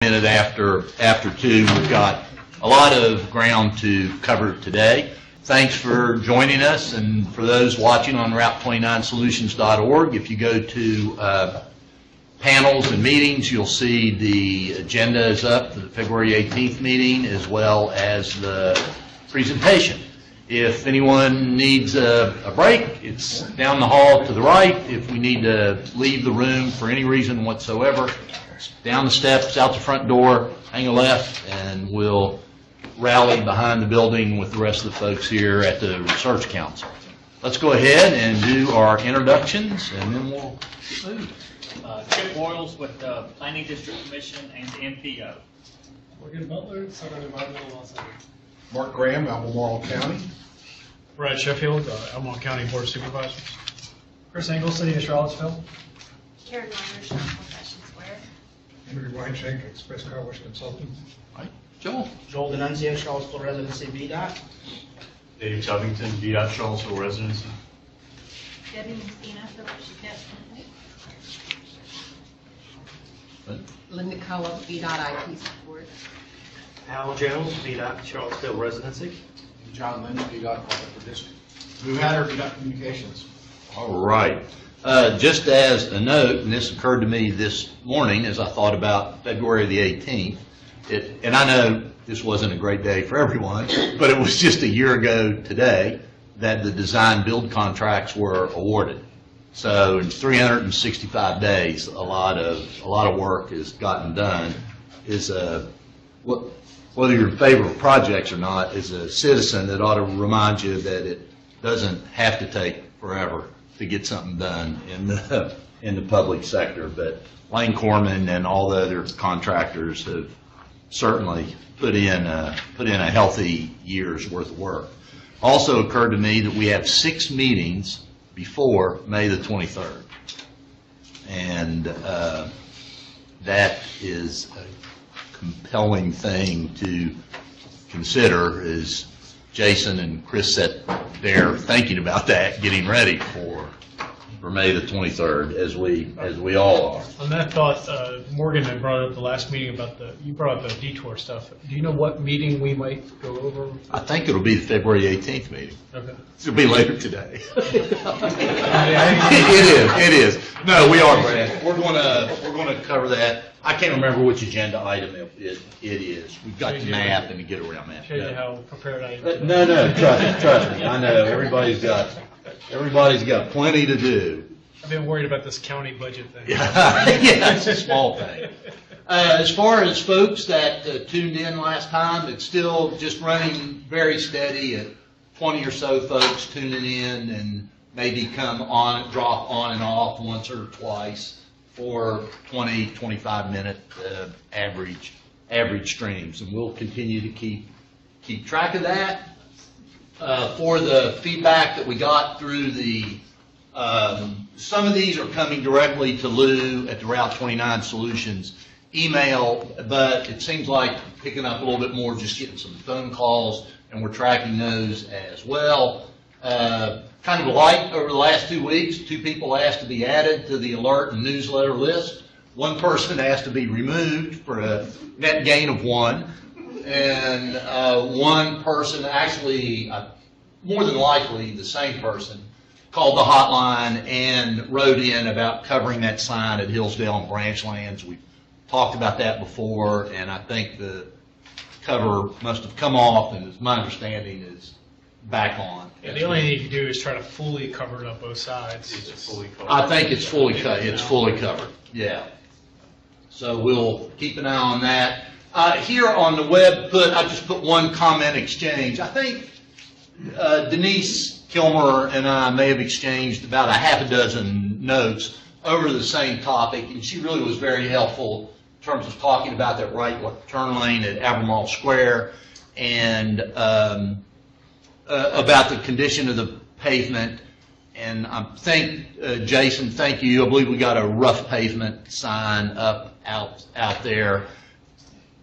Minute after 2. We've got a lot of ground to cover today. Thanks for joining us, and for those watching on Route29Solutions.org, if you go to panels and meetings, you'll see the agenda is up for the February 18th meeting as well as the presentation. If anyone needs a break, it's down the hall to the right. If we need to leave the room for any reason whatsoever, down the steps, out the front door, hang a left, and we'll rally behind the building with the rest of the folks here at the Research Council. Let's go ahead and do our introductions, and then we'll get moving. Chip Boyles with the Planning District Commission and MPO. Morgan Butler, Southern Environmental Law Center. Mark Graham, Albemarle County. Brad Sheffield, Albemarle County Board of Supervisors. Chris Engel, City of Charlottesville. Karen Myers, Profession Square. Henry Weinschenk, Express Car Wash Consultant. All right, Joel. Joel Denunzio, Charlottesville Residency, VDOT. Dave Covington, VDOT Charlottesville Residency. Debbie Messina, Phillips Test Company. Linda Cullen, VDOT IT support. Al Jones, VDOT Charlottesville Residency. John Lynn, VDOT Water District. Lou Hatter, VDOT Communications. All right. Just as a note, and this occurred to me this morning as I thought about February the 18th, and I know this wasn't a great day for everyone, but it was just a year ago today that the design build contracts were awarded. So in 365 days, a lot of work has gotten done. Whether you're in favor of projects or not, as a citizen, that ought to remind you that it doesn't have to take forever to get something done in the public sector. But Lane Corman and all the other contractors have certainly put in a healthy year's worth of work. Also occurred to me that we have 6 meetings before May the 23rd, and that is a compelling thing to consider as Jason and Chris sat there thinking about that, getting ready for May the 23rd, as we all are. On that thought, Morgan had brought up the last meeting about you brought up the detour stuff. Do you know what meeting we might go over? I think it'll be the February 18th meeting. Okay. It'll be later today. It is. No, we are, Brad. We're going to cover that. I can't remember which agenda item it is. We've got the map and to get around that. Show you how prepared I am. No, trust me. I know everybody's got plenty to do. I've been worried about this county budget thing. Yeah, it's a small thing. As far as folks that tuned in last time, it's still just running very steady at 20 or so folks tuning in, and maybe drop on and off once or twice for 20, 25-minute average streams, and we'll continue to keep track of that. For the feedback that we got through some of these are coming directly to Lou at the Route 29 Solutions email, but it seems like picking up a little bit more, just getting some phone calls, and we're tracking those as well. Kind of light over the last 2 weeks. 2 people asked to be added to the alert and newsletter list. 1 person asked to be removed for a net gain of 1. And 1 person, actually, more than likely the same person, called the hotline and wrote in about covering that sign at Hillsdale and Branchlands. We've talked about that before, and I think the cover must have come off, and as my understanding is back on. Yeah, the only thing you can do is try to fully cover it up both sides. It's fully covered. I think it's fully covered. Yeah. So we'll keep an eye on that. Here on the web, I just put 1 comment exchange. I think Denise Kilmer and I may have exchanged about a half a dozen notes over the same topic, and she really was very helpful in terms of talking about that right turn lane at Albemarle Square, and about the condition of the pavement. And I think, Jason, thank you. I believe we got a rough pavement sign up out there.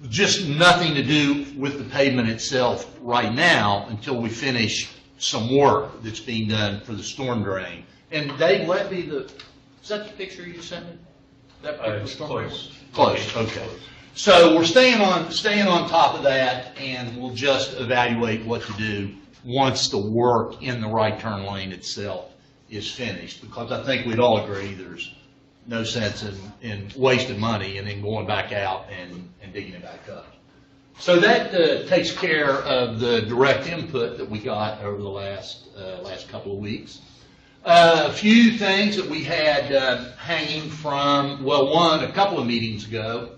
Just nothing to do with the pavement itself right now until we finish some work that's being done for the storm drain. And Dave, let me is that the picture you sent me? That It's close. Close, okay. So we're staying on top of that, and we'll just evaluate what to do once the work in the right turn lane itself is finished, because I think we'd all agree there's no sense in wasting money and then going back out and digging it back up. So that takes care of the direct input that we got over the last couple of weeks. A few things that we had hanging from, well, one, a couple of meetings ago.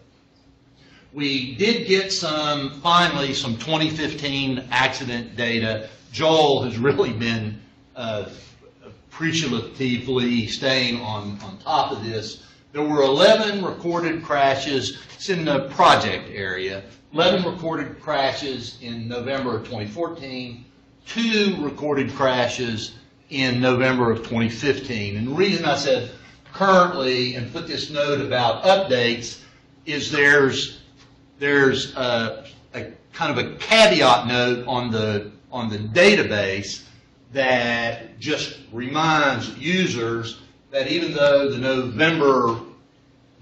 We did get finally some 2015 accident data. Joel has really been appreciatively staying on top of this. There were 11 recorded crashes. It's in the project area. 11 recorded crashes in November of 2014, 2 recorded crashes in November of 2015. And the reason I said currently and put this note about updates is there's a kind of a caveat note on the database that just reminds users that even though the November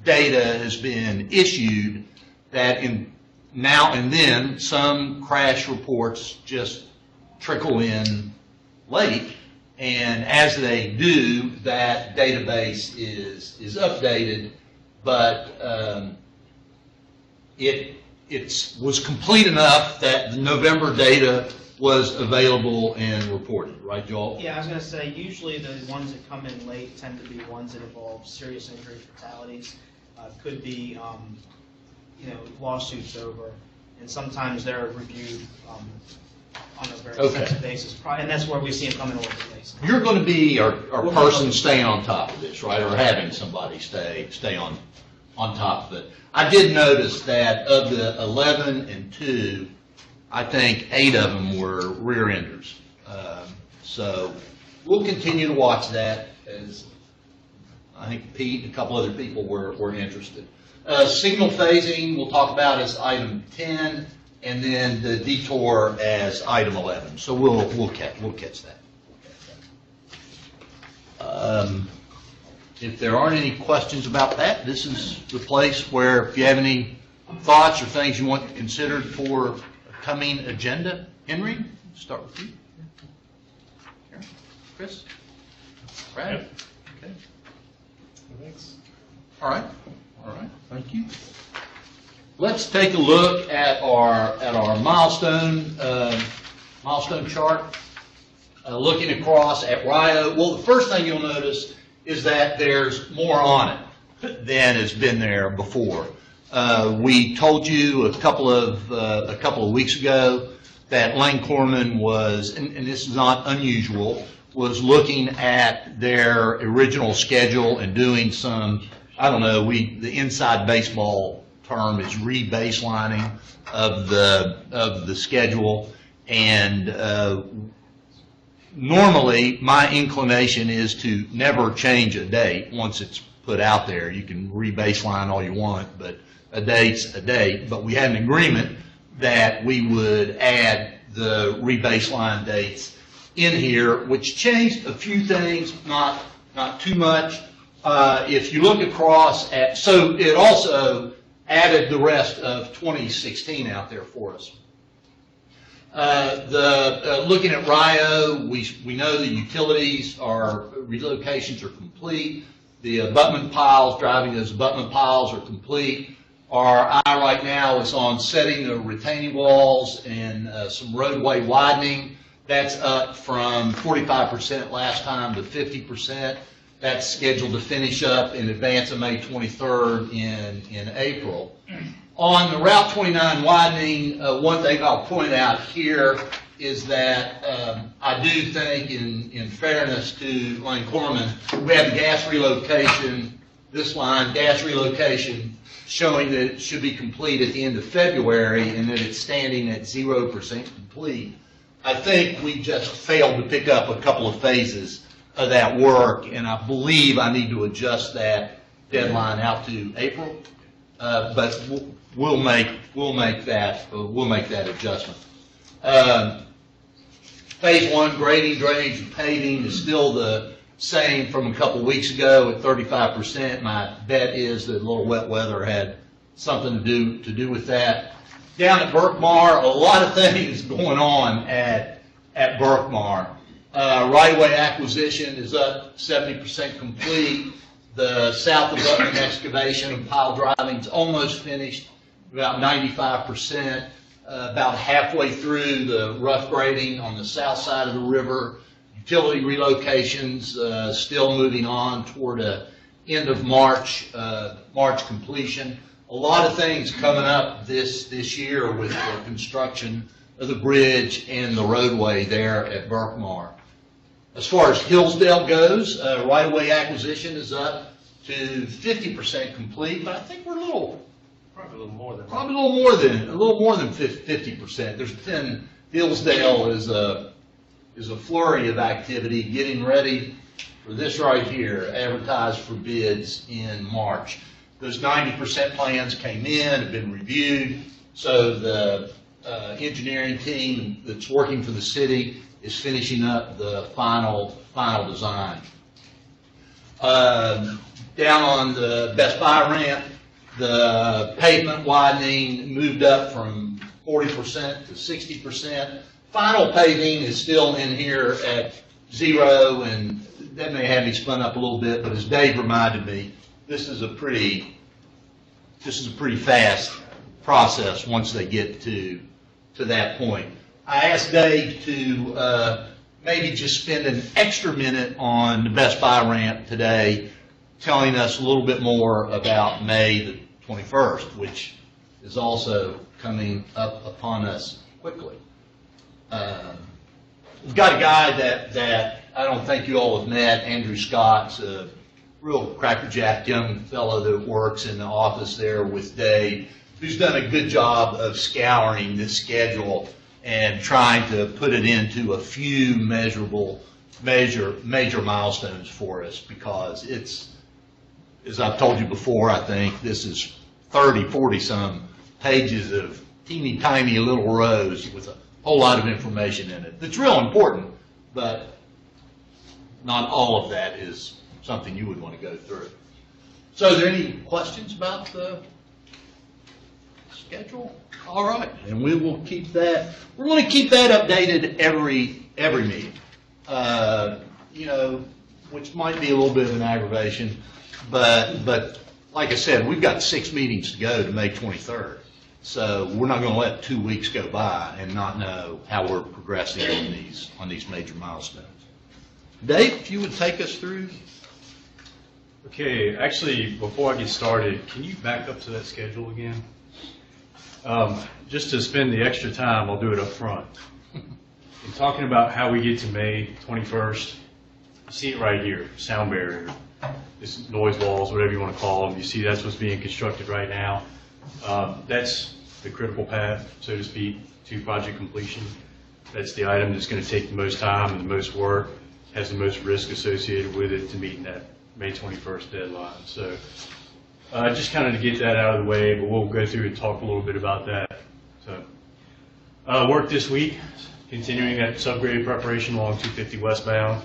data has been issued, that in now and then some crash reports just trickle in late, and as they do, that database is updated, but it was complete enough that the November data was available and reported, right, Joel? Yeah, I was going to say, usually the ones that come in late tend to be ones that involve serious injury fatalities. Could be, lawsuits over, and sometimes they're reviewed on a very extensive basis. And that's where we see them coming over the basis. You're going to be our person staying on top of this, right, or having somebody stay on top of it. I did notice that of the 11 and 2, I think 8 of them were rear enders. So we'll continue to watch that, as I think Pete and a couple other people were interested. Signal phasing we'll talk about as item 10, and then the detour as item 11. So we'll catch that. If there aren't any questions about that, this is the place where if you have any thoughts or things you want considered for a coming agenda. Henry, start with you. Karen? Chris? Brad? Yep. Okay. Thanks. All right. Thank you. Let's take a look at our milestone chart. Looking across at RIO, well, the first thing you'll notice is that there's more on it than has been there before. We told you a couple of weeks ago that Lane Corman was, and this is not unusual, was looking at their original schedule and doing some, I don't know, the inside baseball term is re-baselining of the schedule, and normally my inclination is to never change a date once it's put out there. You can re-baseline all you want, but a date's a date. But we had an agreement that we would add the re-baseline dates in here, which changed a few things, not too much. If you look across at, so it also added the rest of 2016 out there for us. Looking at RIO, we know the utilities relocations are complete. The abutment piles, driving those abutment piles are complete. Our eye right now is on setting the retaining walls and some roadway widening. That's up from 45% last time to 50%. That's scheduled to finish up in advance of May 23rd in April. On the Route 29 widening, one thing I'll point out here is that I do think, in fairness to Lane Corman, we have the gas relocation, this line, gas relocation, showing that it should be complete at the end of February and that it's standing at 0% complete. I think we just failed to pick up a couple of phases of that work, and I believe I need to adjust that deadline out to April. But we'll make that adjustment. Phase 1, grading, drainage, and paving is still the same from a couple weeks ago at 35%. My bet is that a little wet weather had something to do with that. Down at Berkmar, a lot of things going on at Berkmar. Right-of-way acquisition is up 70% complete. The south abutment excavation and pile driving is almost finished, about 95%. About halfway through the rough grading on the south side of the river. Utility relocations still moving on toward a end of March completion. A lot of things coming up this year with the construction of the bridge and the roadway there at Berkmar. As far as Hillsdale goes, right-of-way acquisition is up to 50% complete, but I think we're Probably a little more than that. probably a little more than 50%. There's been, Hillsdale is a flurry of activity getting ready for this right here, advertised for bids in March. Those 90% plans came in, have been reviewed, so the engineering team that's working for the city is finishing up the final design. Down on the Best Buy ramp, the pavement widening moved up from 40% to 60%. Final paving is still in here at 0, and that may have me spun up a little bit, but as Dave reminded me, this is a pretty fast process once they get to that point. I asked Dave to maybe just spend an extra minute on the Best Buy ramp today, telling us a little bit more about May the 21st, which is also coming up upon us quickly. We've got a guy that I don't think you all have met, Andrew Scott's a real crackerjack young fellow that works in the office there with Dave, who's done a good job of scouring this schedule and trying to put it into a few major milestones for us, because it's, as I've told you before, I think this is 30, 40 some pages of teeny tiny little rows with a whole lot of information in it. That's real important, but not all of that is something you would want to go through. So are there any questions about the schedule? All right, and we will keep that, we're going to keep that updated every meeting. You know, which might be a little bit of an aggravation, but like I said, we've got 6 meetings to go to May 23rd. So we're not going to let 2 weeks go by and not know how we're progressing on these major milestones. Dave, if you would take us through. Okay, actually, before I get started, can you back up to that schedule again? Just to spend the extra time, I'll do it up front. In talking about how we get to May 21st, you see it right here, sound barrier, this noise walls, whatever you want to call them. You see that's what's being constructed right now. That's the critical path, so to speak, to project completion. That's the item that's going to take the most time and the most work, has the most risk associated with it to meeting that May 21st deadline. So just kind of to get that out of the way, but we'll go through and talk a little bit about that. So work this week, continuing that subgrade preparation along 250 westbound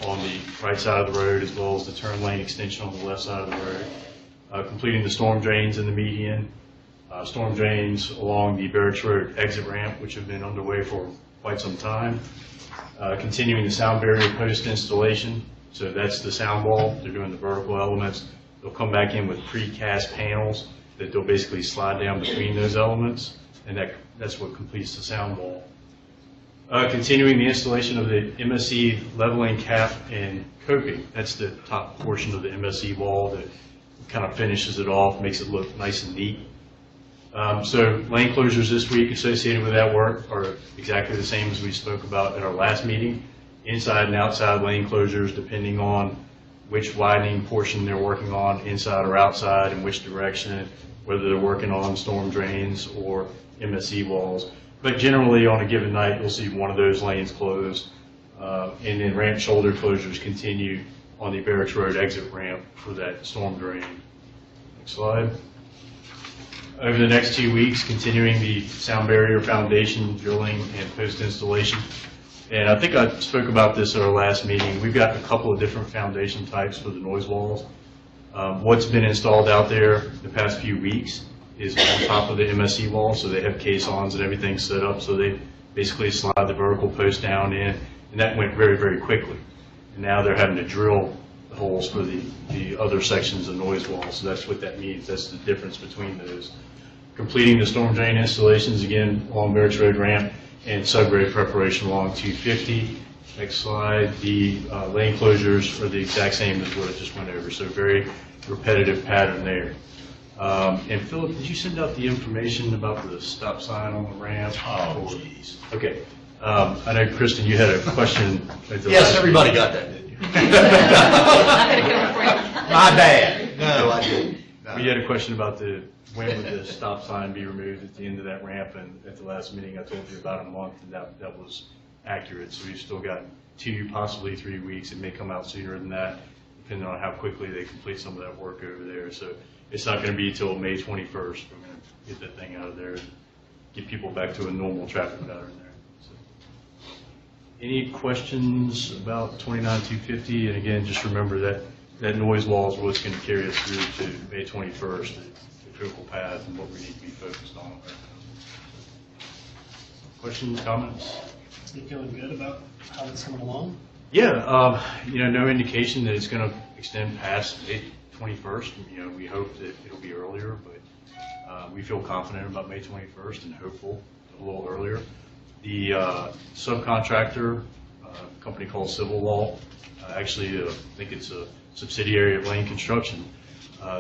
on the right side of the road, as well as the turn lane extension on the left side of the road. Completing the storm drains in the median, storm drains along the Barracks Road exit ramp, which have been underway for quite some time. Continuing the sound barrier post installation, so that's the sound wall. They're doing the vertical elements. They'll come back in with precast panels that they'll basically slide down between those elements, and that's what completes the sound wall. Continuing the installation of the MSE leveling cap and coping. That's the top portion of the MSE wall that kind of finishes it off, makes it look nice and neat. So lane closures this week associated with that work are exactly the same as we spoke about at our last meeting. Inside and outside lane closures, depending on which widening portion they're working on, inside or outside, and which direction, whether they're working on storm drains or MSE walls. But generally, on a given night, you'll see one of those lanes closed, and then ramp shoulder closures continue on the Barracks Road exit ramp for that storm drain. Next slide. Over the next 2 weeks, continuing the sound barrier foundation drilling and post installation. And I think I spoke about this at our last meeting. We've got a couple of different foundation types for the noise walls. What's been installed out there the past few weeks is on top of the MSE wall, so they have caissons and everything set up, so they basically slide the vertical post down in, and that went very, very quickly. And now they're having to drill the holes for the other sections of noise wall, so that's what that means. That's the difference between those. Completing the storm drain installations, again, along Barracks Road ramp, and subgrade preparation along 250. Next slide, the lane closures are the exact same as what I just went over, so very repetitive pattern there. And Philip, did you send out the information about the stop sign on the ramp? Oh, jeez. Okay. I know, Kristen, you had a question. Yes, everybody got that, didn't you? My bad. No, I didn't. No. We had a question about when would the stop sign be removed at the end of that ramp, and at the last meeting I told you about a month, and that was accurate. So we've still got 2, possibly 3 weeks. It may come out sooner than that, depending on how quickly they complete some of that work over there. So it's not going to be until May 21st. We're going to get that thing out of there and get people back to a normal traffic pattern there. So, any questions about 29250? And again, just remember that noise wall is what's going to carry us through to May 21st, the critical path and what we need to be focused on. Questions, comments? You feeling good about how it's coming along? Yeah, no indication that it's going to extend past May 21st. We hope that it'll be earlier, but we feel confident about May 21st and hopeful a little earlier. The subcontractor, a company called Civil Wall, actually, I think it's a subsidiary of Lane Construction.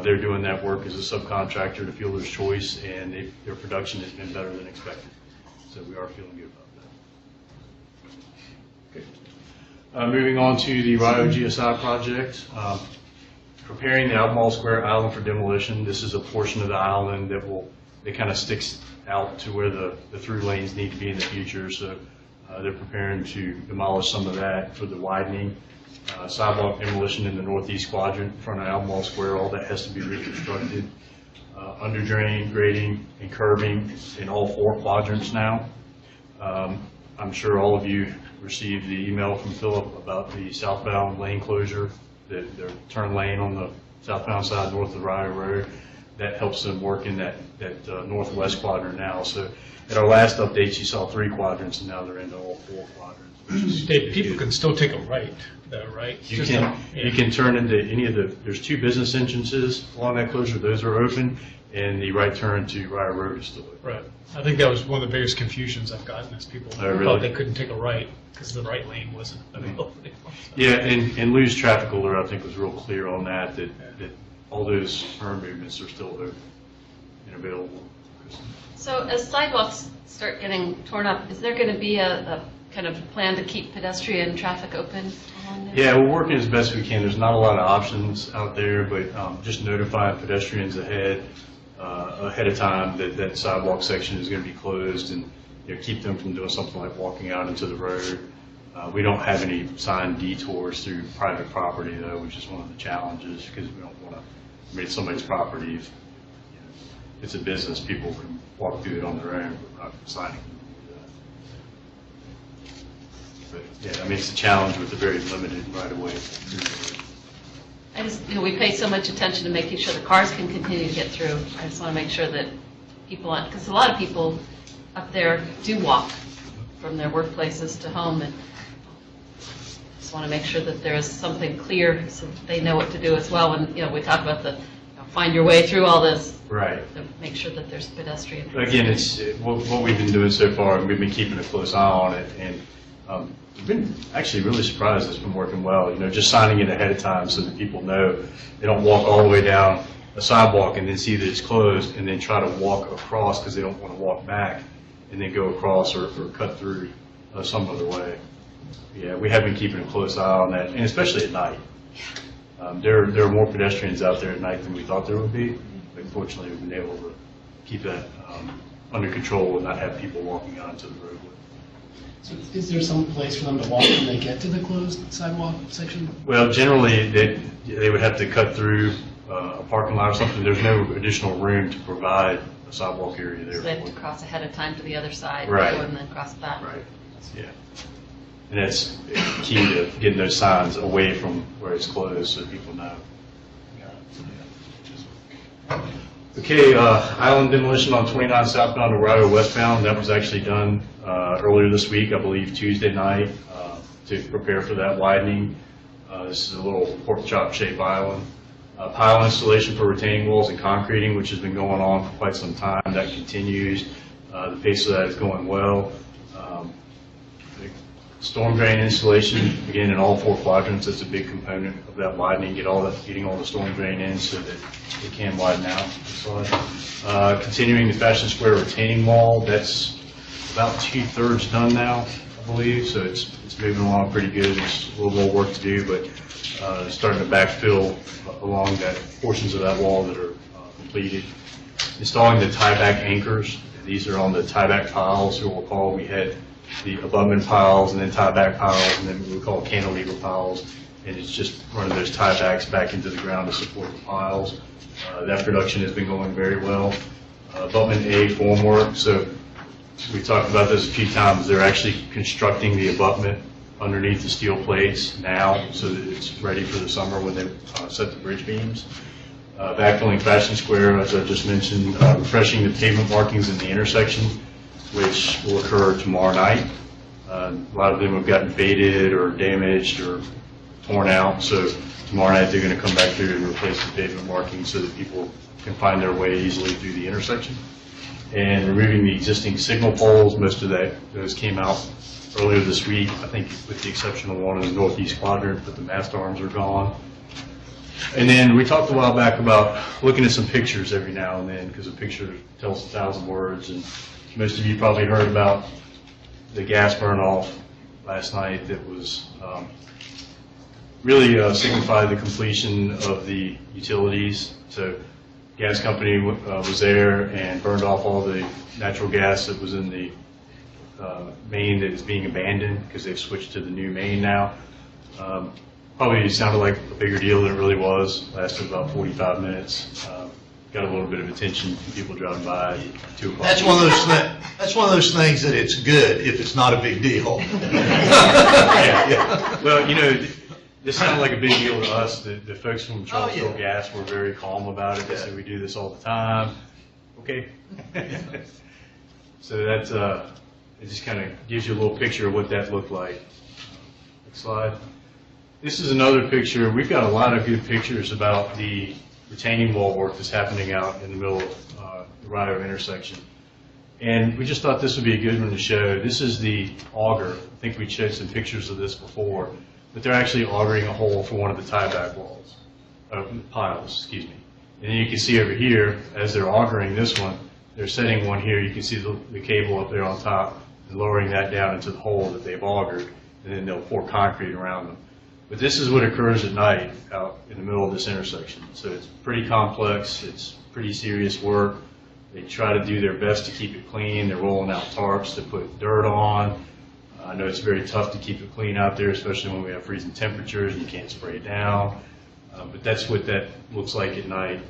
They're doing that work as a subcontractor to Fielder's Choice, and their production has been better than expected. So we are feeling good about that. Okay. Moving on to the RIO GSI project. Preparing the Albemarle Square Island for demolition. This is a portion of the island that kind of sticks out to where the through lanes need to be in the future. So they're preparing to demolish some of that for the widening. Sidewalk demolition in the northeast quadrant in front of Albemarle Square. All that has to be reconstructed. Under drain, grading, and curbing in all 4 quadrants now. I'm sure all of you received the email from Philip about the southbound lane closure, the turn lane on the southbound side north of Rye Road. That helps them work in that northwest quadrant now. So at our last update, you saw 3 quadrants, and now they're into all 4 quadrants. Dave, people can still take a right, though, right? You can turn into any of there's 2 business entrances along that closure. Those are open, and the right turn to Rye Road is still open. Right. I think that was one of the biggest confusions I've gotten is people really? thought they couldn't take a right because the right lane wasn't available anymore. Yeah, and Lou's traffic alert, I think, was real clear on that all those turn movements are still open and available. So as sidewalks start getting torn up, is there going to be a kind of plan to keep pedestrian traffic open along there? Yeah, we're working as best we can. There's not a lot of options out there, but just notifying pedestrians ahead of time that sidewalk section is going to be closed, and keep them from doing something like walking out into the road. We don't have any signed detours through private property, though, which is one of the challenges, because we don't want to it's somebody's property. If it's a business, people can walk through it on their own, but not signing. But yeah, it's a challenge with the very limited right of way. I just, we pay so much attention to making sure the cars can continue to get through. I just want to make sure that people, because a lot of people up there do walk from their workplaces to home, and just want to make sure that there is something clear so that they know what to do as well. And we talk about the find your way through all this. Right. To make sure that there's pedestrian. Again, it's what we've been doing so far, and we've been keeping a close eye on it, and we've been actually really surprised it's been working well. Just signing it ahead of time so that people know they don't walk all the way down a sidewalk and then see that it's closed and then try to walk across because they don't want to walk back and then go across or cut through some other way. Yeah, we have been keeping a close eye on that, and especially at night. There are more pedestrians out there at night than we thought there would be, but fortunately we've been able to keep that under control and not have people walking out into the roadway. So is there some place for them to walk when they get to the closed sidewalk section? Well, generally they would have to cut through a parking lot or something. There's no additional room to provide a sidewalk area there. So they have to cross ahead of time to the other side, right, and then cross back. Right. Yeah. And that's key to getting those signs away from where it's closed so people know. Okay, island demolition on 29 southbound to Rio westbound, that was actually done earlier this week, I believe Tuesday night, to prepare for that widening. This is a little pork chop shaped island. Pile installation for retaining walls and concreting, which has been going on for quite some time, that continues. The pace of that is going well. The storm drain installation, again, in all 4 quadrants, that's a big component of that widening, getting all the storm drain in so that it can widen out. Continuing the Fashion Square retaining wall, that's about 2/3 done now, I believe, so it's moving along pretty good. There's a little more work to do, but starting to backfill along that portions of that wall that are completed. Installing the tieback anchors. These are on the tieback piles. You'll recall we had the abutment piles and then tieback piles and then what we call cantilever piles. And it's just running those tiebacks back into the ground to support the piles. That production has been going very well. Abutment A formwork. So we talked about this a few times. They're actually constructing the abutment underneath the steel plates now so that it's ready for the summer when they set the bridge beams. Backfilling Fashion Square, as I just mentioned, refreshing the pavement markings in the intersection, which will occur tomorrow night. A lot of them have gotten faded or damaged or torn out, so tomorrow night they're going to come back through and replace the pavement markings so that people can find their way easily through the intersection. And removing the existing signal poles, most of those came out earlier this week, I think with the exception of one in the northeast quadrant, but the mast arms are gone. And then we talked a while back about looking at some pictures every now and then because a picture tells 1,000 words. And most of you probably heard about the gas burn off last night that was really signified the completion of the utilities. So gas company was there and burned off all the natural gas that was in the main that is being abandoned because they've switched to the new main now. Probably sounded like a bigger deal than it really was. Lasted about 45 minutes. Got a little bit of attention from people driving by at 2 o'clock. That's one of those things that it's good if it's not a big deal. Yeah. Well, you know, this sounded like a big deal to us. The folks from Charlottesville Gas were very calm about it. They said we do this all the time. Okay. So that's it just kind of gives you a little picture of what that looked like. Next slide. This is another picture. We've got a lot of good pictures about the retaining wall work that's happening out in the middle of the Rio intersection. And we just thought this would be a good one to show. This is the auger. I think we showed some pictures of this before, but they're actually augering a hole for one of the tieback walls, piles, excuse me. And then you can see over here, as they're augering this one, they're setting one here. You can see the cable up there on top and lowering that down into the hole that they've augered, and then they'll pour concrete around them. But this is what occurs at night out in the middle of this intersection. So it's pretty complex. It's pretty serious work. They try to do their best to keep it clean. They're rolling out tarps to put dirt on. I know it's very tough to keep it clean out there, especially when we have freezing temperatures and you can't spray it down. But that's what that looks like at night.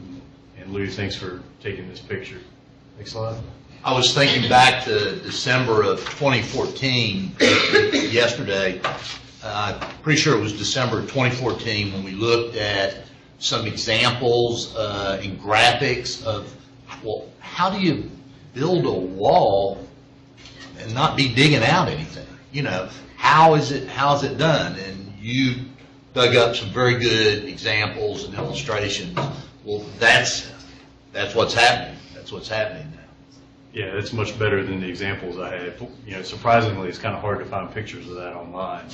And Lou, thanks for taking this picture. Next slide. I was thinking back to December of 2014, yesterday. Pretty sure it was December of 2014 when we looked at some examples and graphics of, well, how do you build a wall and not be digging out anything? You know, how is it done? And you dug up some very good examples and illustrations. Well, that's what's happening. That's what's happening now. Yeah, that's much better than the examples I had. You know, surprisingly, it's kind of hard to find pictures of that online.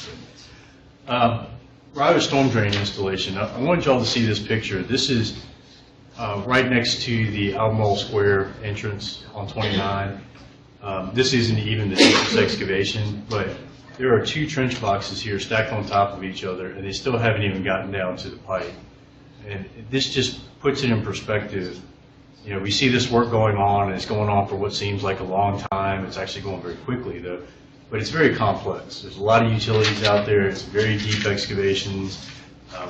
Rio storm drain installation. I wanted y'all to see this picture. This is right next to the Albemarle Square entrance on 29. This isn't even the deepest excavation, but there are 2 trench boxes here stacked on top of each other, and they still haven't even gotten down to the pipe. And this just puts it in perspective. You know, we see this work going on, and it's going on for what seems like a long time. It's actually going very quickly, though. But it's very complex. There's a lot of utilities out there. It's very deep excavations.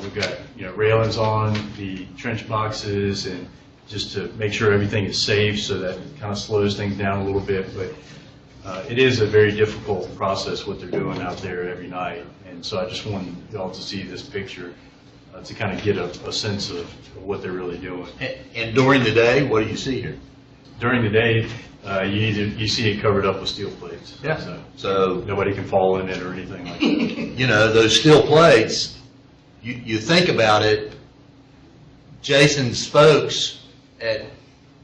We've got, you know, railings on the trench boxes, and just to make sure everything is safe, so that kind of slows things down a little bit. But it is a very difficult process what they're doing out there every night. And so I just wanted y'all to see this picture. to kind of get a sense of what they're really doing. And during the day, what do you see here? During the day, you see it covered up with steel plates. Yeah. So, Nobody can fall in it or anything like that. you know, those steel plates, you think about it, Jason's folks at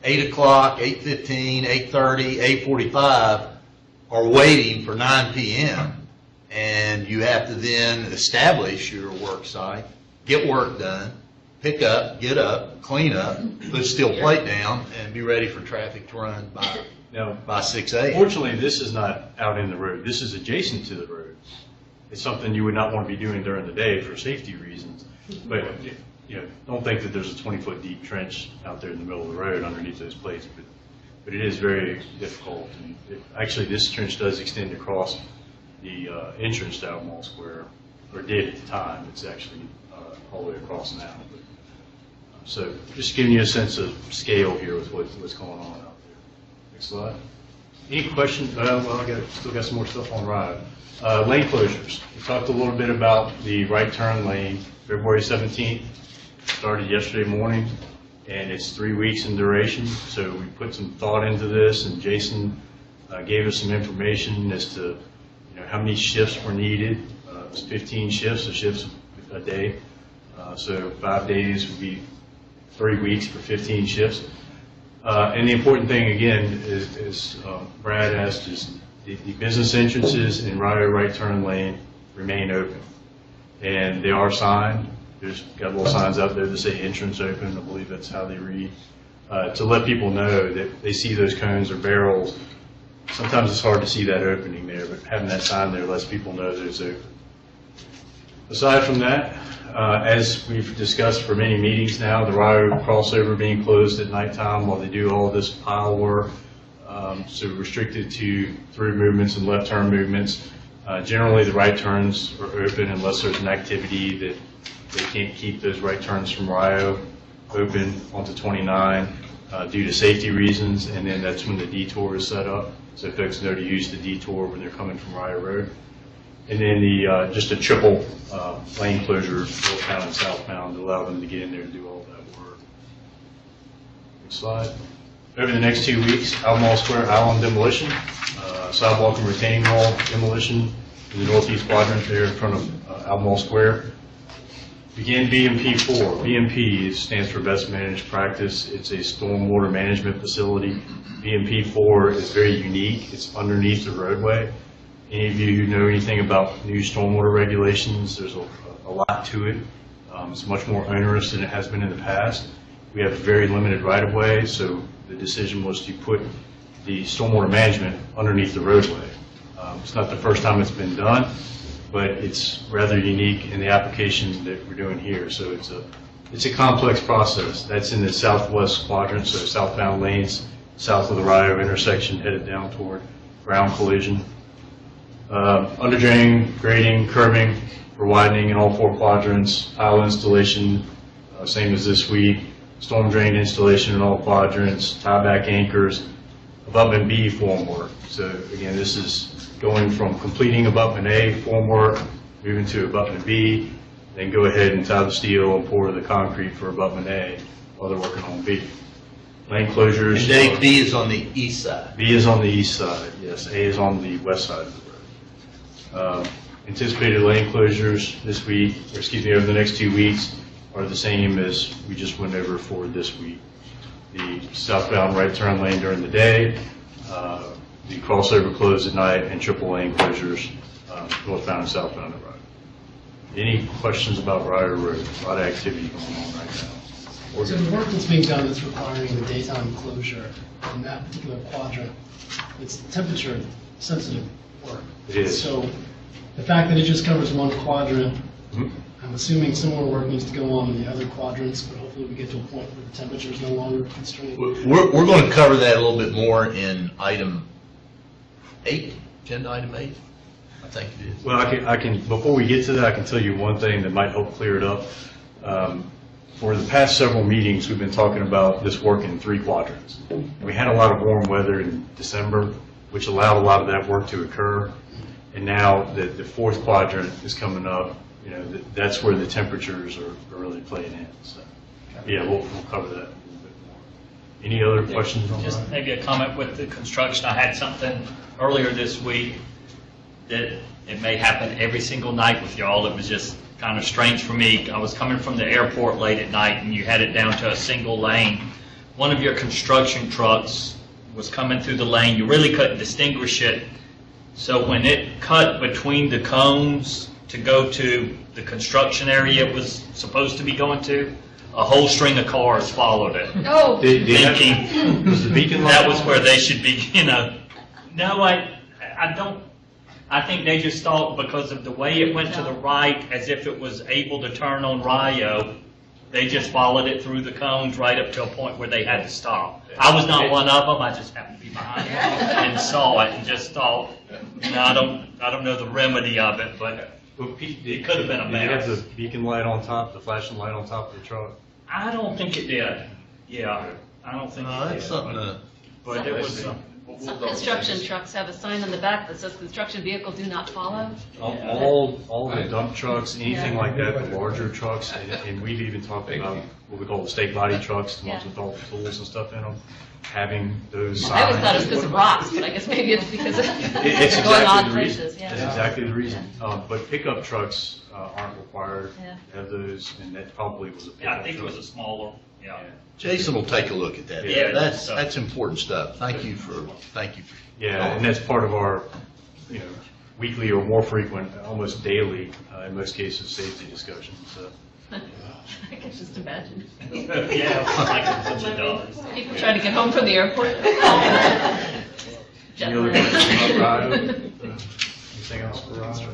8 o'clock, 8:15, 8:30, 8:45 are waiting for 9 p.m. And you have to then establish your work site, get work done, pick up, get up, clean up, put a steel plate down, and be ready for traffic to run by 6 a.m. Fortunately, this is not out in the road. This is adjacent to the road. It's something you would not want to be doing during the day for safety reasons. But don't think that there's a 20-foot deep trench out there in the middle of the road underneath those plates. But it is very difficult. And actually, this trench does extend across the entrance to Albemarle Square, or did at the time. It's actually all the way across now. So just giving you a sense of scale here with what's going on out there. Next slide. Any questions? Well, still got some more stuff on Rio. Lane closures. We talked a little bit about the right turn lane. February 17th started yesterday morning, and it's 3 weeks in duration. So we put some thought into this, and Jason gave us some information as to how many shifts were needed. It was 15 shifts, shifts a day. So 5 days would be 3 weeks for 15 shifts. And the important thing, again, is Brad asked, is the business entrances in Rio right turn lane remain open. And they are signed. There's got little signs out there that say entrance open. I believe that's how they read. To let people know that they see those cones or barrels. Sometimes it's hard to see that opening there, but having that sign there lets people know that it's open. Aside from that, as we've discussed for many meetings now, the Rio crossover being closed at nighttime while they do all this pile work, so restricted to through movements and left turn movements. Generally, the right turns are open unless there's an activity that they can't keep those right turns from Rio open onto 29 due to safety reasons, and then that's when the detour is set up, so folks know to use the detour when they're coming from Rio Road. And then just a triple lane closure, northbound and southbound, to allow them to get in there and do all that work. Next slide. Over the next 2 weeks, Albemarle Square Island demolition, sidewalk and retaining wall demolition in the northeast quadrant there in front of Albemarle Square. Begin BMP4. BMP stands for Best Managed Practice. It's a stormwater management facility. BMP4 is very unique. It's underneath the roadway. Any of you who know anything about new stormwater regulations, there's a lot to it. It's much more onerous than it has been in the past. We have very limited right-of-way, so the decision was to put the stormwater management underneath the roadway. It's not the first time it's been done, but it's rather unique in the application that we're doing here. So it's a complex process. That's in the southwest quadrant, so southbound lanes, south of the Rio intersection, headed down toward ground collision. Underdrain, grading, curbing, for widening in all 4 quadrants, tile installation, same as this week, storm drain installation in all quadrants, tieback anchors, abutment B formwork. So again, this is going from completing abutment A formwork, moving to abutment B, then go ahead and tie the steel and pour the concrete for abutment A while they're working on B. Lane closures. And Dave, B is on the east side. B is on the east side, yes. A is on the west side of the road. Anticipated lane closures this week, or excuse me, over the next 2 weeks are the same as we just went over for this week. The southbound right turn lane during the day, the crossover closed at night, and triple lane closures northbound and southbound of Rio. Any questions about Rio Road? A lot of activity going on right now. So the work that's being done that's requiring the daytime closure in that particular quadrant, it's temperature sensitive work. It is. So the fact that it just covers one quadrant, I'm assuming similar work needs to go on in the other quadrants, but hopefully we get to a point where the temperature is no longer constrained. We're going to cover that a little bit more in item 8, agenda item 8, I think it is. Well, I can before we get to that, I can tell you one thing that might help clear it up. For the past several meetings, we've been talking about this work in 3 quadrants. We had a lot of warm weather in December, which allowed a lot of that work to occur. And now the 4th quadrant is coming up. that's where the temperatures are really playing in. So, yeah, we'll cover that a little bit more. Any other questions on Just that? maybe a comment with the construction. I had something earlier this week that it may happen every single night with y'all. It was just kind of strange for me. I was coming from the airport late at night and you had it down to a single lane. One of your construction trucks was coming through the lane. You really couldn't distinguish it. So when it cut between the cones to go to the construction area it was supposed to be going to, a whole string of cars followed it. Oh, Thinking Was the beacon light that was on? where they should be, No, I don't. I think they just thought because of the way it went to the right, as if it was able to turn on Rio, they just followed it through the cones right up to a point where they had to stop. I was not one of them. I just happened to be behind them and saw it and just thought, I don't know the remedy of it, but it could have been a Did it have mess. the beacon light on top, the flashing light on top of the truck? I don't think it did. Yeah, I don't think it did. That's something to. But it was. some construction trucks have a sign on the back that says construction vehicle do not follow. All the dump trucks, anything like that, the larger trucks, and we've even talked about what we call the stake body trucks, the ones with all the tools and stuff in them, having those signs. I always thought it was because of rocks, but I guess maybe it's because of It's going exactly odd the reason. places. That's Yeah. exactly the reason. But pickup trucks aren't required Yeah. to have those, and that probably was a Yeah, I pickup think it truck. was a smaller, yeah. Jason will take a look at that. Yeah. That's important stuff. Thank you for. Yeah, and that's part of our, weekly or more frequent, almost daily, in most cases, safety discussions. So. I can just imagine. Yeah, like a bunch of dollars. People trying to get home from the airport. Jet Any other lag. questions about Rhino? Anything else for Rhino?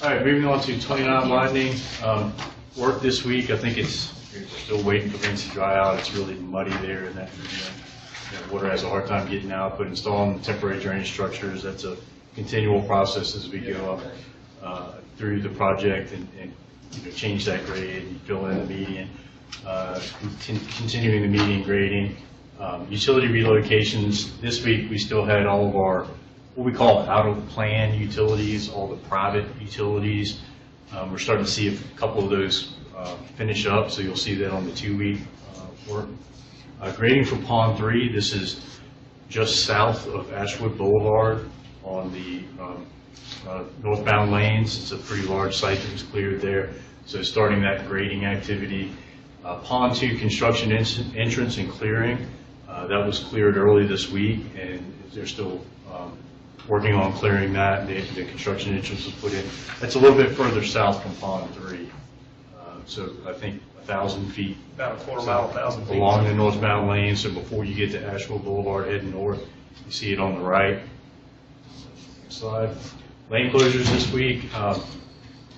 All right, moving on to 29 Lightning. Work this week, I think we're still waiting for things to dry out. It's really muddy there, and that water has a hard time getting out. But installing temporary drainage structures, that's a continual process as we go up through the project and change that grade and fill in the median. Continuing the median grading. Utility relocations, this week we still had all of our, what we call out-of-plan utilities, all the private utilities. We're starting to see a couple of those finish up, so you'll see that on the 2-week work. Grading for Pond 3, this is just south of Ashwood Boulevard on the northbound lanes. It's a pretty large site that was cleared there, so starting that grading activity. Pond 2 construction entrance and clearing, that was cleared early this week, and they're still working on clearing that. The construction entrance was put in. That's a little bit further south from Pond 3. So I think 1,000 feet. About a quarter mile, 1,000 feet. Along the northbound lane, so before you get to Asheville Boulevard heading north, you see it on the right. Next slide. Lane closures this week.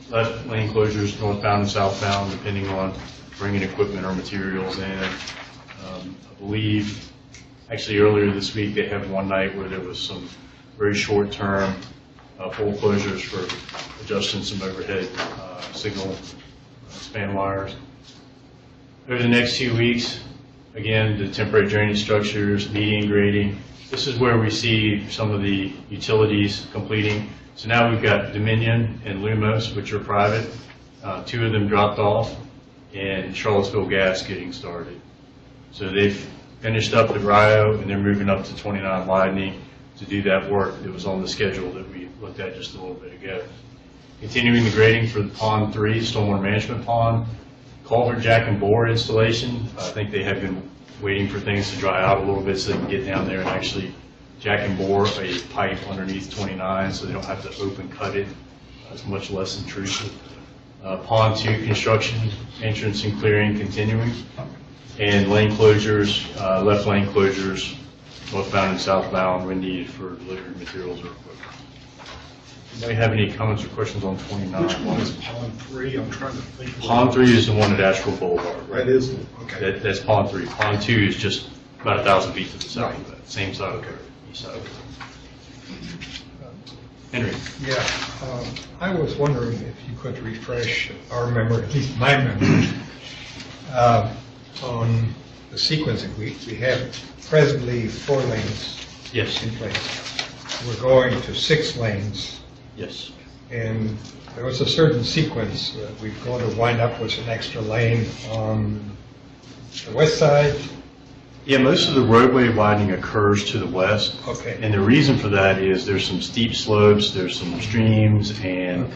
Left lane closures northbound and southbound, depending on bringing equipment or materials in. I believe, actually earlier this week, they had one night where there was some very short-term pole closures for adjusting some overhead signal span wires. Over the next 2 weeks, again, the temporary drainage structures, median grading. This is where we see some of the utilities completing. So now we've got Dominion and Lumos, which are private. 2 of them dropped off, and Charlottesville Gas getting started. So they've finished up at Rio, and they're moving up to 29 Lightning to do that work that was on the schedule that we looked at just a little bit ago. Continuing the grading for the Pond 3, Stormwater Management Pond. Culvert jack and bore installation. I think they have been waiting for things to dry out a little bit so they can get down there and actually jack and bore a pipe underneath 29 so they don't have to open cut it. It's much less intrusive. Pond 2 construction, entrance and clearing continuing. And lane closures, left lane closures, northbound and southbound when needed for delivery materials or equipment. Anybody have any comments or questions on 29? Which one is Pond 3? I'm trying to think. Pond 3 is the one at Asheville Boulevard. That is, okay. That's Pond 3. Pond 2 is just about 1,000 feet to the south of that, same side of the east side of it. Henry? Yeah, I was wondering if you could refresh our memory, at least my memory, on the sequencing. We have presently 4 lanes Yes. in place. We're going to 6 lanes, Yes. and there was a certain sequence that we're going to wind up with an extra lane on the west side. Yeah, most of the roadway widening occurs to the west. Okay. And the reason for that is there's some steep slopes, there's some streams and Okay.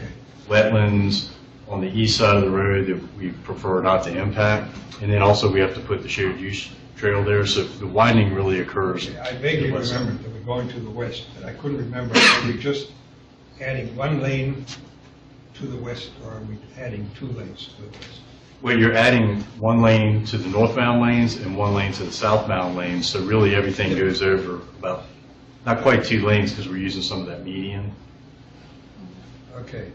wetlands on the east side of the road that we prefer not to impact. And then also we have to put the shared use trail there, so the widening really occurs. I vaguely to the west. remembered that we're going to the west, but I couldn't remember, are we just adding one lane to the west, or are we adding 2 lanes to the west? Well, you're adding 1 lane to the northbound lanes and 1 lane to the southbound lanes, so really everything goes over about, not quite 2 lanes because we're using some of that median. Okay.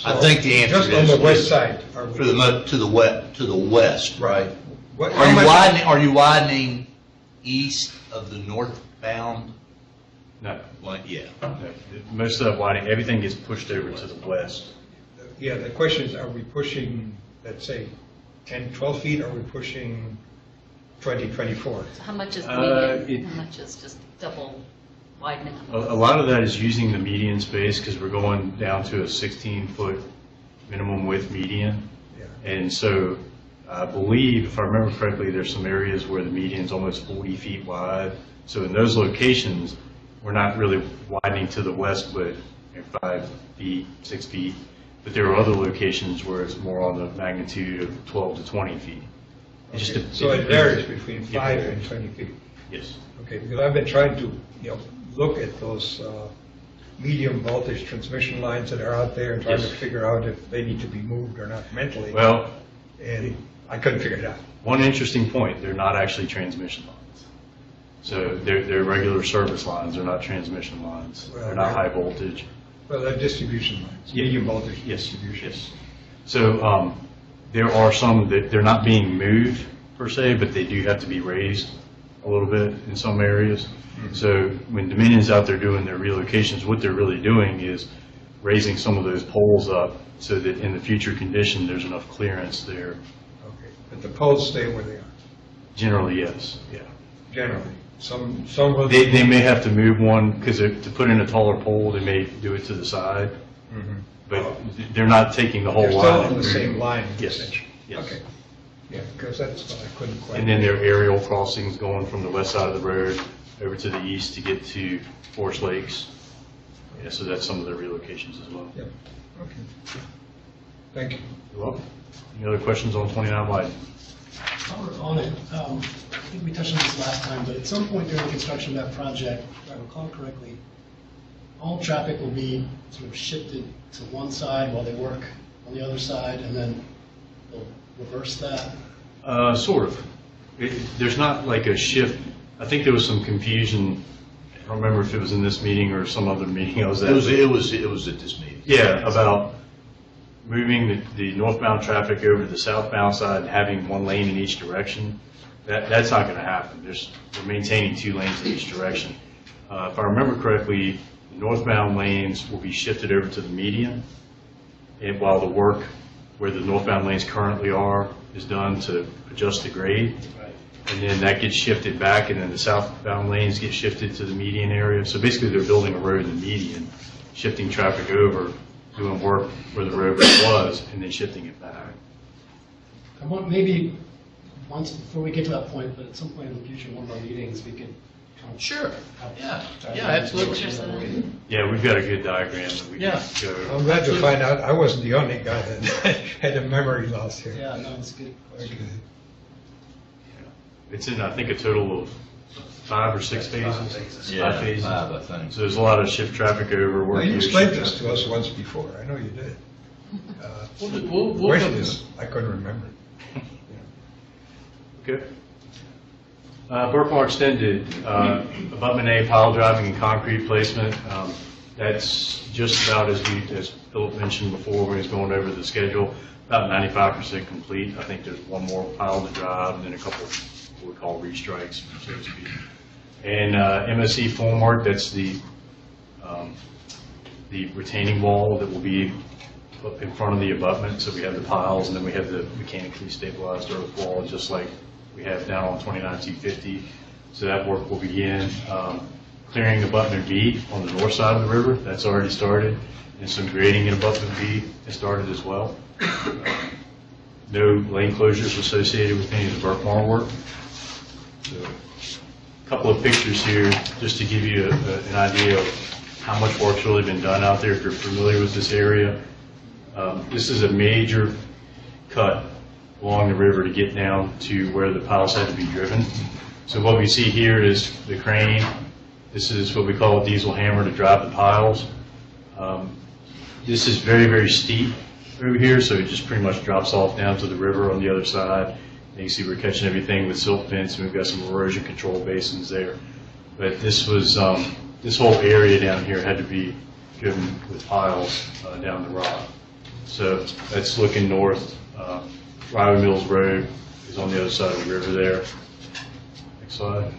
I think the answer Just on is the west side, are we? to the west, right? What- Are how you much- widening, are you widening east of the northbound? No, Like, yeah. no, most of that widening, everything gets pushed over to the west. Yeah, the question is, are we pushing, let's say, 10, 12 feet, or are we pushing 20, 24? So how much is the Uh, median? it- How much is just double widening? A lot of that is using the median space because we're going down to a 16-foot minimum width median. Yeah. And so I believe, if I remember correctly, there's some areas where the median's almost 40 feet wide. So in those locations, we're not really widening to the west, but 5 feet, 6 feet. But there are other locations where it's more on the magnitude of 12 to 20 feet. It just Okay, dep- so it varies between Yeah, 5 it and varies. 20 feet. Yes. Okay, because I've been trying to, look at those medium voltage transmission lines that are out there and trying to Yes. figure out if they need to be moved or not mentally. Well, And I couldn't figure it out. one interesting point, they're not actually transmission lines. So they're regular service lines, they're not transmission lines. Well, They're not they're- high voltage. Well, they're distribution lines, Yeah. medium voltage Yes, distribution. yes. So there are some that they're not being moved per se, but they do have to be raised a little bit in some areas. So when Dominion's out there doing their relocations, what they're really doing is raising some of those poles up so that in the future condition, there's enough clearance there. Okay, but the poles stay where they are, Generally, yes, yeah. generally. Some will. They may have to move one, because to put in a taller pole, they may do it to the side, Mhm. but they're not taking the whole They're line. still on the same line. Yes, essentially. yes. Okay, yeah, because that's what I couldn't quite. And then there are aerial crossings going from the west side of the road over to the east to get to Forest Lakes. Yeah, so that's some of their relocations as well. Yeah, okay. Thank you. You're welcome. Any other questions on 29 White? While we're on it, I think we touched on this last time, but at some point during the construction of that project, if I recall correctly, all traffic will be sort of shifted to one side while they work on the other side, and then they'll reverse that. Sort of. There's not like a shift. I think there was some confusion. I don't remember if it was in this meeting or some other meeting I was at. It was at this meeting. Yeah, about moving the northbound traffic over to the southbound side and having 1 lane in each direction. That's not going to happen. We're maintaining 2 lanes in each direction. If I remember correctly, the northbound lanes will be shifted over to the median, and while the work where the northbound lanes currently are is done to adjust the grade. And then that gets shifted back, and then the southbound lanes get shifted to the median area. So basically, they're building a road in the median, shifting traffic over, doing work where the road was, and then shifting it back. I want maybe, once, before we get to that point, but at some point in the future, one of our meetings, we could kind of. Sure, yeah, absolutely. Yeah, we've got a good diagram that we Yeah. can go. I'm glad to find out I wasn't the only guy that had a memory loss here. Yeah, no, it's a good question. Okay. It's in, I think, a total of 5 or 6 phases. Yeah, 5 phases. 5, I think. So there's a lot of shift traffic over. Well, work you here, explained shift this to us once before, I know you did. We'll Question go- is, I couldn't remember. Okay. Burkmar Extended, abutment A, pile driving and concrete placement. That's just about as Philip mentioned before when he was going over the schedule, about 95% complete. I think there's one more pile to drive and then a couple what we call restrikes, so to speak. And MSC formwork, that's the retaining wall that will be up in front of the abutment. So we have the piles and then we have the mechanically stabilized earth wall, just like we have down on 29-250. So that work will begin. clearing abutment B on the north side of the river. That's already started. And some grading in abutment B has started as well. No lane closures associated with any of the Burkmar work. So, a couple of pictures here just to give you an idea of how much work's really been done out there if you're familiar with this area. This is a major cut along the river to get down to where the piles had to be driven. So what we see here is the crane. This is what we call a diesel hammer to drive the piles. This is very, very steep over here, so it just pretty much drops off down to the river on the other side. And you can see we're catching everything with silt fence, and we've got some erosion control basins there. But this was, this whole area down here had to be driven with piles down the rock. So that's looking north. Riley Mills Road is on the other side of the river there. Next slide.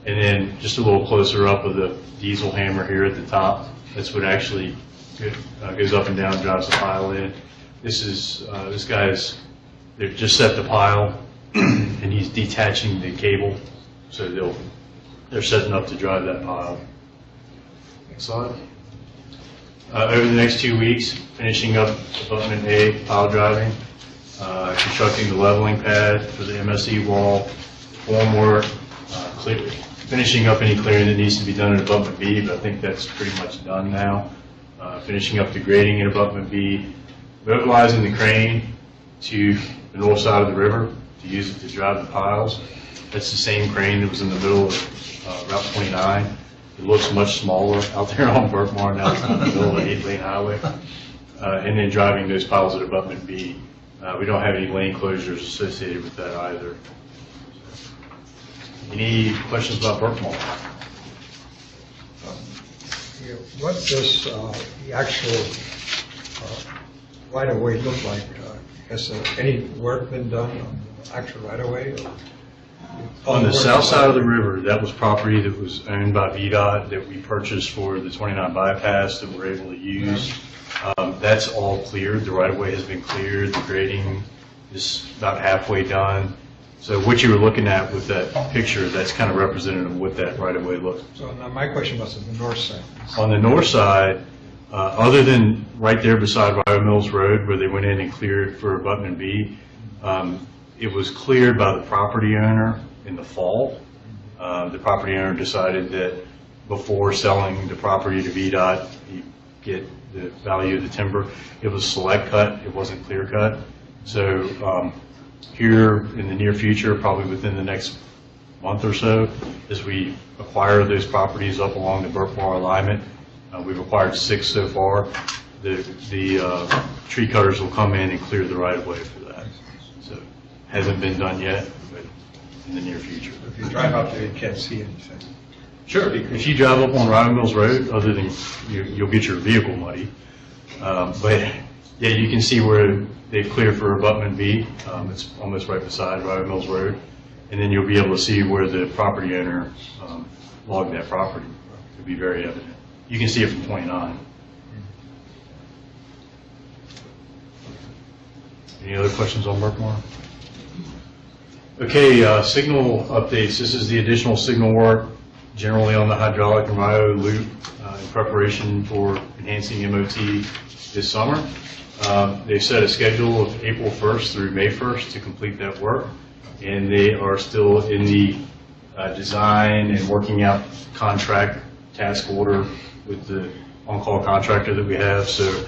And then just a little closer up of the diesel hammer here at the top. That's what actually goes up and down, drives the pile in. This is, this guy's, they've just set the pile and he's detaching the cable. So they're setting up to drive that pile. Next slide. Over the next 2 weeks, finishing up abutment A, pile driving, constructing the leveling pad for the MSE wall, formwork, finishing up any clearing that needs to be done in abutment B, but I think that's pretty much done now. Finishing up the grading in abutment B, mobilizing the crane to the north side of the river to use it to drive the piles. That's the same crane that was in the middle of Route 29. It looks much smaller out there on Burkmar now. It's in the middle of an 8-lane highway. And then driving those piles at abutment B. We don't have any lane closures associated with that either. Any questions about Burkmar? What does the actual right-of-way look like? Has any work been done on the actual right-of-way? On the south side of the river, that was property that was owned by VDOT that we purchased for the 29 bypass that we're able to use. That's all cleared. The right-of-way has been cleared. The grading is about halfway done. So what you were looking at with that picture, that's kind of representative of what that right-of-way looks. So now my question was on the north side. On the north side, other than right there beside Riley Mills Road where they went in and cleared for abutment B, it was cleared by the property owner in the fall. The property owner decided that before selling the property to VDOT, he'd get the value of the timber. It was select cut, it wasn't clear cut. So here in the near future, probably within the next month or so, as we acquire those properties up along the Burkmar alignment, we've acquired 6 so far. The tree cutters will come in and clear the right of way for that. So hasn't been done yet, but in the near future. If you drive up there, you can't see anything. Sure. If you drive up on Riley Mills Road, other than you'll get your vehicle muddy, but yeah, you can see where they've cleared for abutment B. It's almost right beside Riley Mills Road, and then you'll be able to see where the property owner logged that property. It'll be very evident. You can see it from 29. Any other questions on Burkmar? Okay, signal updates. This is the additional signal work generally on the hydraulic and Rio loop in preparation for enhancing MOT this summer. They've set a schedule of April 1st through May 1st to complete that work, and they are still in the design and working out contract task order with the on-call contractor that we have. So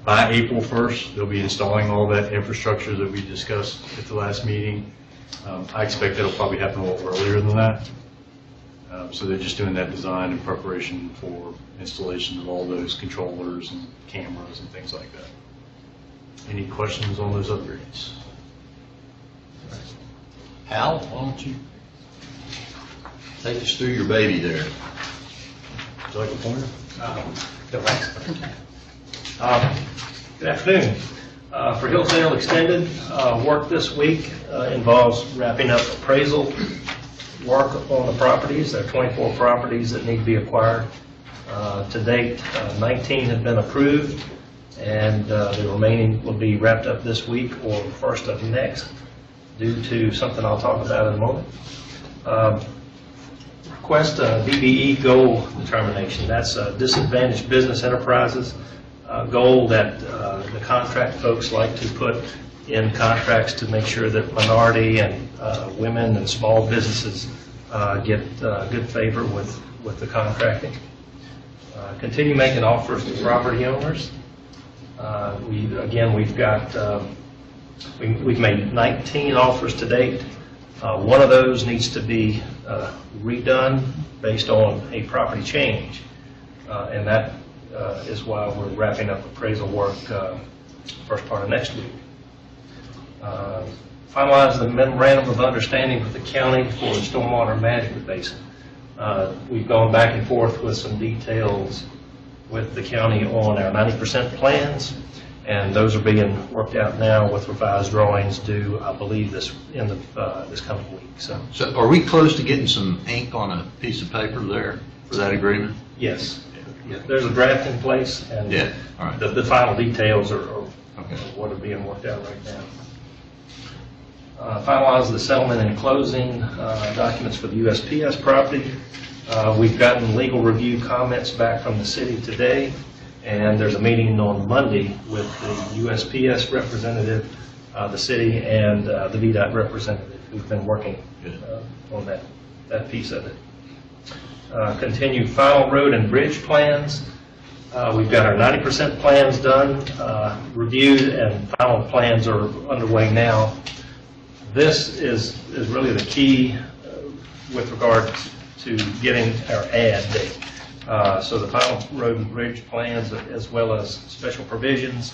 by April 1st, they'll be installing all that infrastructure that we discussed at the last meeting. I expect that'll probably happen a little earlier than that. So they're just doing that design in preparation for installation of all those controllers and cameras and things like that. Any questions on those upgrades? Hal, why don't you take us through your baby there? Would you like a pointer? Good afternoon. For Hillsdale Extended, work this week involves wrapping up appraisal work on the properties. There are 24 properties that need to be acquired. To date, 19 have been approved, and the remaining will be wrapped up this week or first of next, due to something I'll talk about in a moment. request a DBE goal determination. That's disadvantaged business enterprises goal that the contract folks like to put in contracts to make sure that minority and women and small businesses get good favor with the contracting. Continue making offers to property owners. We've made 19 offers to date. One of those needs to be redone based on a property change, and that is why we're wrapping up appraisal work first part of next week. Finalize the memorandum of understanding with the county for the stormwater management basin. We've gone back and forth with some details with the county on our 90% plans, and those are being worked out now with revised drawings due, I believe, this end of this coming week. So are we close to getting some ink on a piece of paper there for that agreement? yes, yeah, there's a draft in place, and Yeah, all right. the final details are Okay. what are being worked out right now. Finalize the settlement and closing documents for the USPS property. We've gotten legal review comments back from the city today, and there's a meeting on Monday with the USPS representative, the city, and the VDOT representative who've been working on that piece of it. Continue final road and bridge plans. We've got our 90% plans done, reviewed, and final plans are underway now. This is really the key with regard to getting our ad date. So the final road and bridge plans, as well as special provisions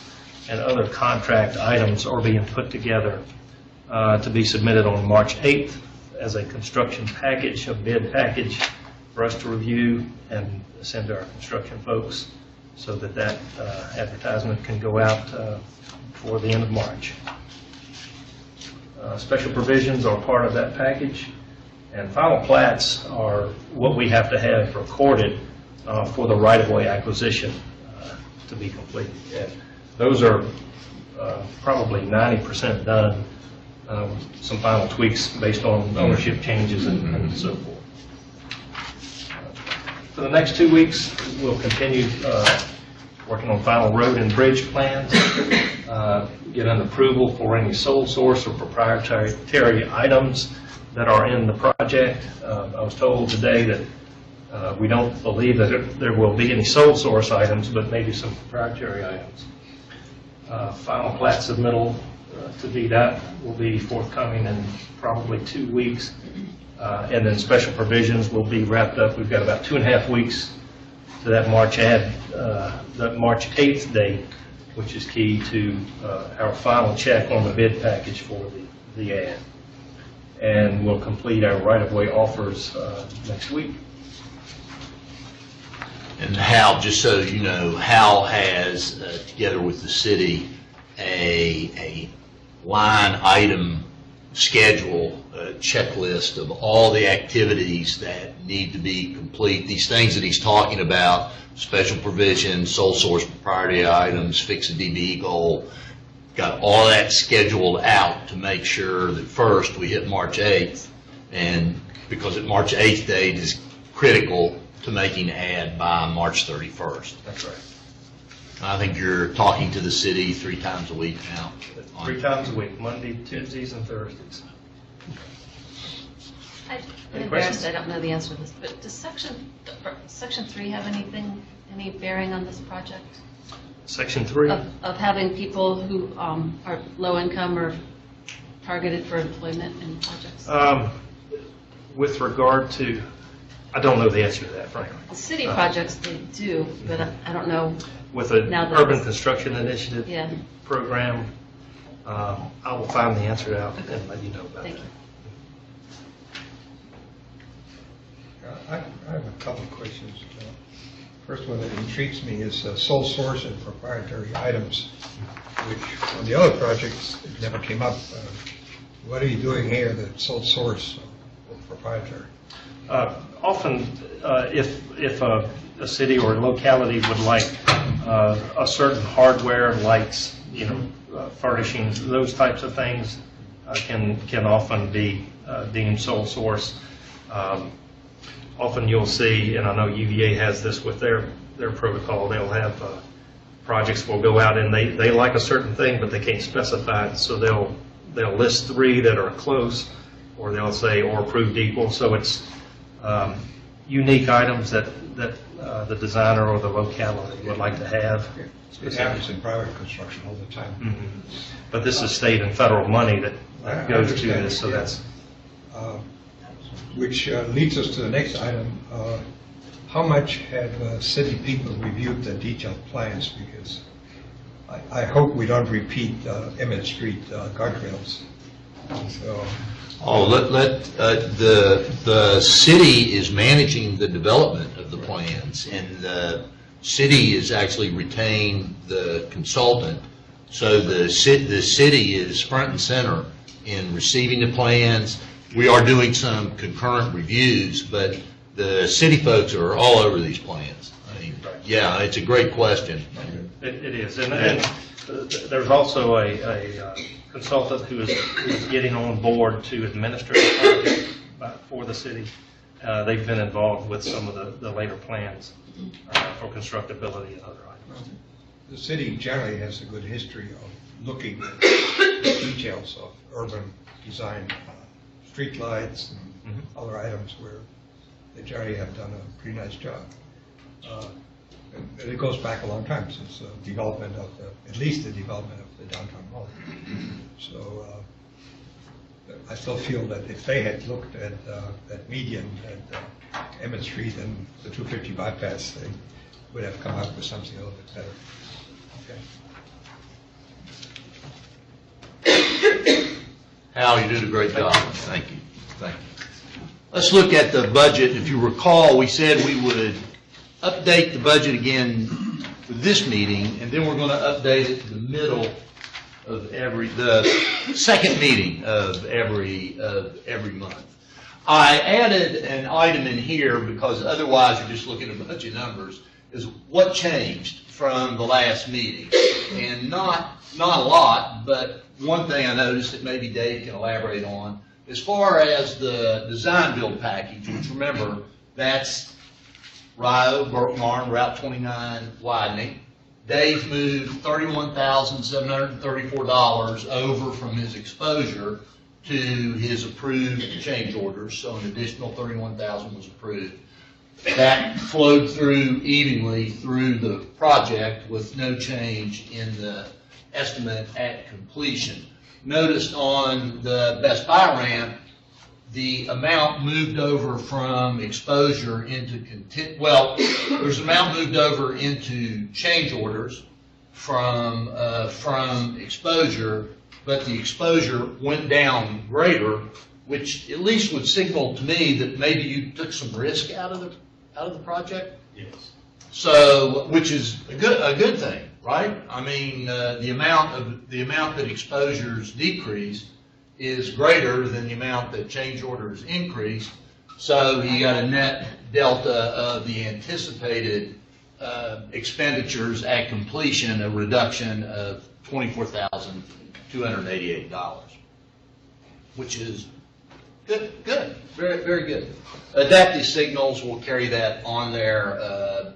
and other contract items, are being put together to be submitted on March 8th as a construction package, a bid package for us to review and send to our construction folks, so that advertisement can go out for the end of March. Special provisions are part of that package, and final plats are what we have to have recorded for the right-of-way acquisition to be completed. And those are probably 90% done, some final tweaks based on ownership changes and so forth. For the next 2 weeks, we'll continue working on final road and bridge plans, get an approval for any sole source or proprietary items that are in the project. I was told today that we don't believe that there will be any sole source items, but maybe some proprietary items. Final plat submittal to VDOT will be forthcoming in probably 2 weeks. And then special provisions will be wrapped up. We've got about 2.5 weeks to that March 8th date, which is key to our final check on the bid package for the ad. And we'll complete our right-of-way offers next week. And Hal, just so you know, Hal has, together with the city, a line item schedule, checklist of all the activities that need to be complete. These things that he's talking about, special provisions, sole source proprietary items, fix a DBE goal, got all that scheduled out to make sure that first we hit March 8th, and because at March 8th date is critical to making ad by March 31st. That's right. I think you're talking to the city 3 times a week now. 3 times a week, Monday, Tuesdays, and Thursdays. I'm Any embarrassed, questions? I don't know the answer to this, but does Section 3 have any bearing on this project? Section 3? Of having people who are low income or targeted for employment in projects? With regard to, I don't know the answer to that, frankly. The city projects, they do, but I don't know. With the Now that Urban it's- Construction Initiative Yeah. program, I will find the answer out and let you know about Thank that. you. I have a couple of questions. First one that intrigues me is sole source and proprietary items, which on the other projects, it never came up. What are you doing here, the sole source or proprietary? Often, if a city or a locality would like a certain hardware, lights, furnishings, those types of things can often be deemed sole source. often you'll see, and I know UVA has this with their protocol, they'll have projects will go out and they like a certain thing, but they can't specify it, so they'll list 3 that are close, or they'll say, or approved equal, so it's unique items that the designer or the locality would like to have. It happens in private construction all the time. But this is state and federal money that I goes to understand, this, so yeah. that's, Which leads us to the next item. How much have city people reviewed the detailed plans? Because I hope we don't repeat Emmett Street guardrails. So, Oh, the city is managing the development of the plans, and the city is actually retained the consultant. So the city is front and center in receiving the plans. We are doing some concurrent reviews, but the city folks are all over these plans. I mean, yeah, it's a great question. it is. And there's also a consultant who is getting on board to administer the project for the city. They've been involved with some of the later plans for constructability and other items. the city generally has a good history of looking at the details of urban design, streetlights and other items where they generally have done a pretty nice job. And it goes back a long time since the development of at least the development of the downtown mall. So I still feel that if they had looked at that median at Emmett Street and the 250 bypass, they would have come up with something a little bit better. Okay. Hal, you did a great job. Thank you. Thank you. Let's look at the budget. If you recall, we said we would update the budget again for this meeting, and then we're going to update it to the middle of the second meeting of every month. I added an item in here because otherwise you're just looking at a bunch of numbers, is what changed from the last meeting. And not a lot, but one thing I noticed that maybe Dave can elaborate on, as far as the design build package, which remember, that's Rio, Burkmarn, Route 29 widening. Dave moved $31,734 over from his exposure to his approved change orders, so an additional $31,000 was approved. That flowed through evenly through the project with no change in the estimate at completion. Notice on the Best Buy ramp, the amount moved over from exposure into there's an amount moved over into change orders from exposure, but the exposure went down greater, which at least would signal to me that maybe you took some risk out of the project. Yes. So, which is a good thing, right? I mean, the amount that exposures decreased is greater than the amount that change orders increased. So you got a net delta of the anticipated expenditures at completion, a reduction of $24,288, which is good, very, very good. Adaptive signals will carry that on there,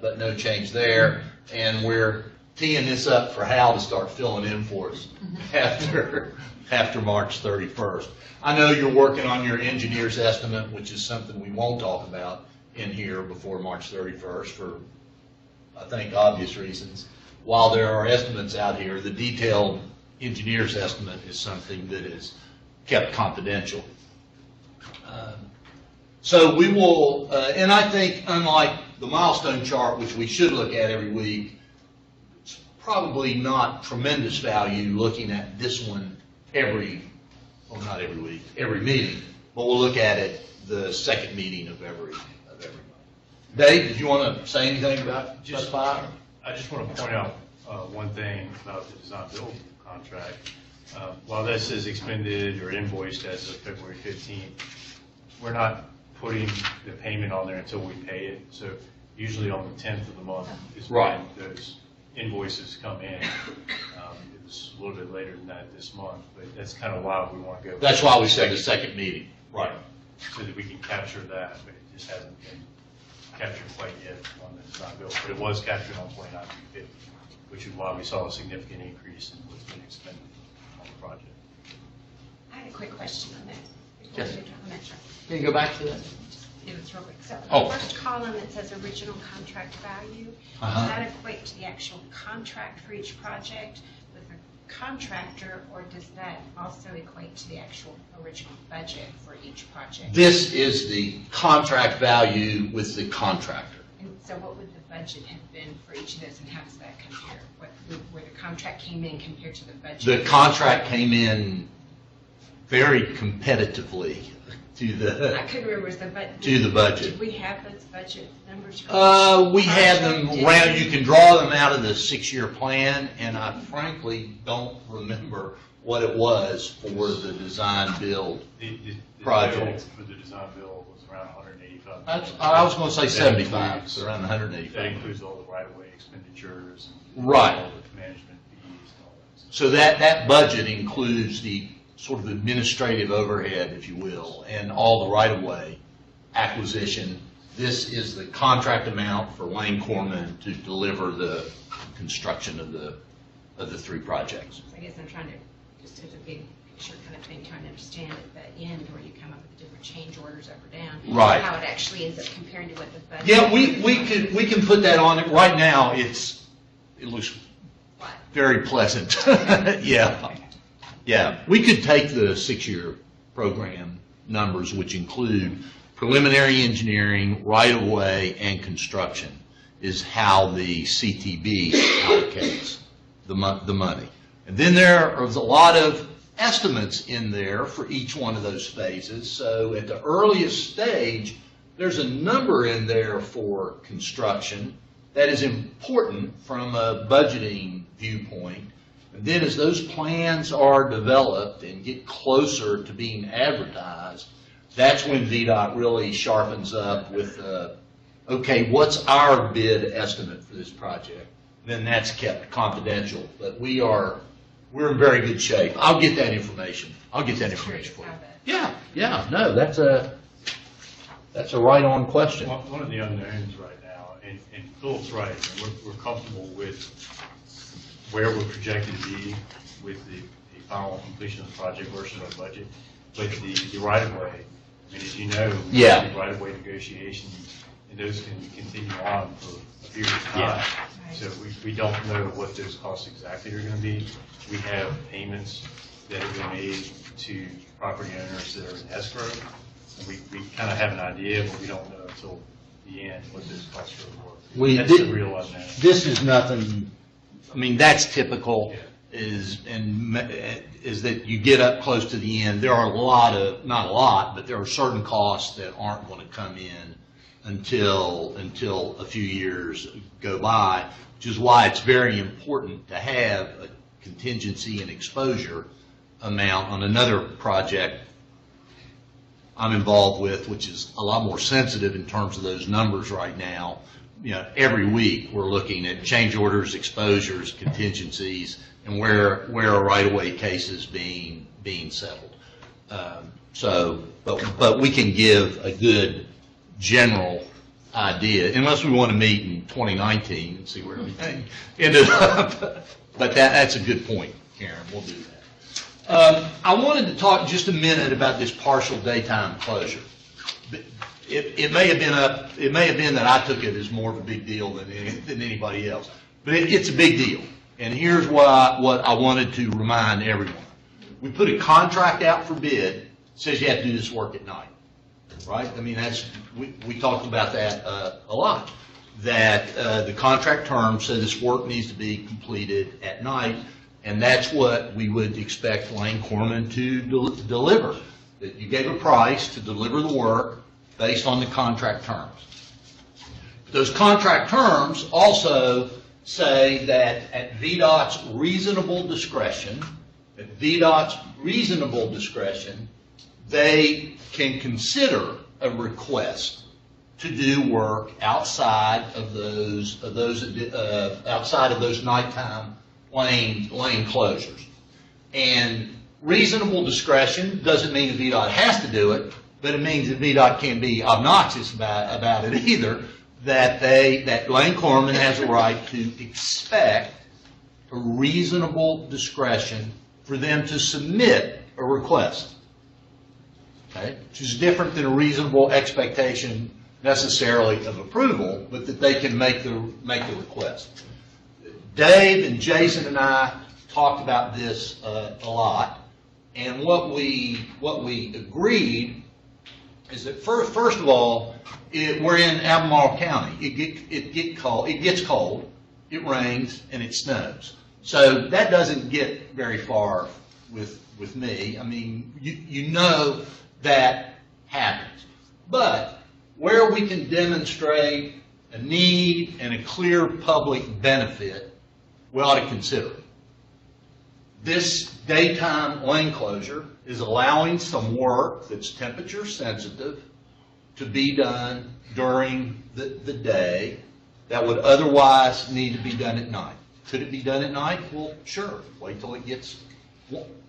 but no change there. And we're teeing this up for Hal to start filling in for us after March 31st. I know you're working on your engineer's estimate, which is something we won't talk about in here before March 31st for, I think, obvious reasons. While there are estimates out here, the detailed engineer's estimate is something that is kept confidential. So we will, and I think unlike the milestone chart, which we should look at every week, it's probably not tremendous value looking at this one every meeting, but we'll look at it the second meeting of every month. Dave, did you want to say anything about Best Buy? I just want to point out one thing about the design build contract. While this is expended or invoiced as of February 15th, we're not putting the payment on there until we pay it. So usually on the 10th of the month is when those invoices come in. It was a little bit later than that this month, but that's kind of why we want to go. That's why we said the second meeting. Right. so that we can capture that, but it just hasn't been captured quite yet on the design build. But it was captured on 29,350, which is why we saw a significant increase in what's been expended on the project. I had a quick question on that. Yes. I'm not sure. Can you go back to that? Do this real quick. So Oh. the first column, it says original contract value. Uh-huh. Does that equate to the actual contract for each project with the contractor, or does that also equate to the actual original budget for each project? This is the contract value with the contractor. And so what would the budget have been for each of those, and how does that compare? Where the contract came in compared to the budget? The contract came in very competitively to I couldn't remember, was the budget? to the budget. Did we have those budget numbers? For We each had project? them Did around, we? you can draw them out of the 6-year plan, and I frankly don't remember what it was for the design build. The Project. bill for the design bill was around 185. I was going to say That 75, includes- so around 185. That includes all the right-of-way expenditures. And Right. all the management fees and all that stuff. So that budget includes the sort of administrative overhead, if you will, and all the right-of-way acquisition. This is the contract amount for Lane Corman to deliver the construction of the 3 projects. I guess I'm trying to, just as a big picture kind of thing, trying to understand at the end where you come up with the different change orders up or down. Right. How it actually ends up comparing to what the budget. Yeah, we can put that on it. Right now, it looks What? very pleasant. Yeah. Yeah, we could take the 6-year program numbers, which include preliminary engineering, right-of-way, and construction, is how the CTB allocates the money. And then there are a lot of estimates in there for each one of those phases. So at the earliest stage, there's a number in there for construction that is important from a budgeting viewpoint. And then as those plans are developed and get closer to being advertised, that's when VDOT really sharpens up with, okay, what's our bid estimate for this project? Then that's kept confidential, but we're in very good shape. I'll get that information. I'll get that information for you. Yeah, no, that's a right-on question. One of the unknowns right now, and Philip's right, we're comfortable with where we're projected to be with the final completion of the project versus our budget. But the right-of-way, I mean, as you know, Yeah. the right-of-way negotiations, and those can continue on for a period of time. Yeah. So we don't know what those costs exactly are going to be. We have payments that have been made to property owners that are in escrow. And we kind of have an idea, but we don't know until the end what those costs really were. That's the real unknown. This is nothing, I mean, that's typical, is that you get up close to the end. There are not a lot, but there are certain costs that aren't going to come in until a few years go by, which is why it's very important to have a contingency and exposure amount on another project I'm involved with, which is a lot more sensitive in terms of those numbers right now. You know, every week we're looking at change orders, exposures, contingencies, and where a right-of-way case is being settled. But we can give a good general idea, unless we want to meet in 2019 and see where everything ended up. But that's a good point, Karen. We'll do that. I wanted to talk just a minute about this partial daytime closure. It may have been that I took it as more of a big deal than anybody else, but it's a big deal. And here's what I wanted to remind everyone. We put a contract out for bid, it says you have to do this work at night, right? I mean, we talked about that a lot, that the contract terms say this work needs to be completed at night, and that's what we would expect Lane Corman to deliver. That you gave a price to deliver the work based on the contract terms. Those contract terms also say that at VDOT's reasonable discretion, they can consider a request to do work outside of those nighttime lane closures. And reasonable discretion doesn't mean VDOT has to do it. but it means that VDOT can't be obnoxious about it either, that Lane Corman has a right to expect a reasonable discretion for them to submit a request. Okay? Which is different than a reasonable expectation necessarily of approval, but that they can make the request. Dave and Jason and I talked about this a lot, and what we agreed is that first of all, we're in Albemarle County. It gets cold, it rains, and it snows. So that doesn't get very far with me. I mean, you know that happens. But where we can demonstrate a need and a clear public benefit, we ought to consider it. This daytime lane closure is allowing some work that's temperature sensitive to be done during the day that would otherwise need to be done at night. Could it be done at night? Well, sure. Wait till it gets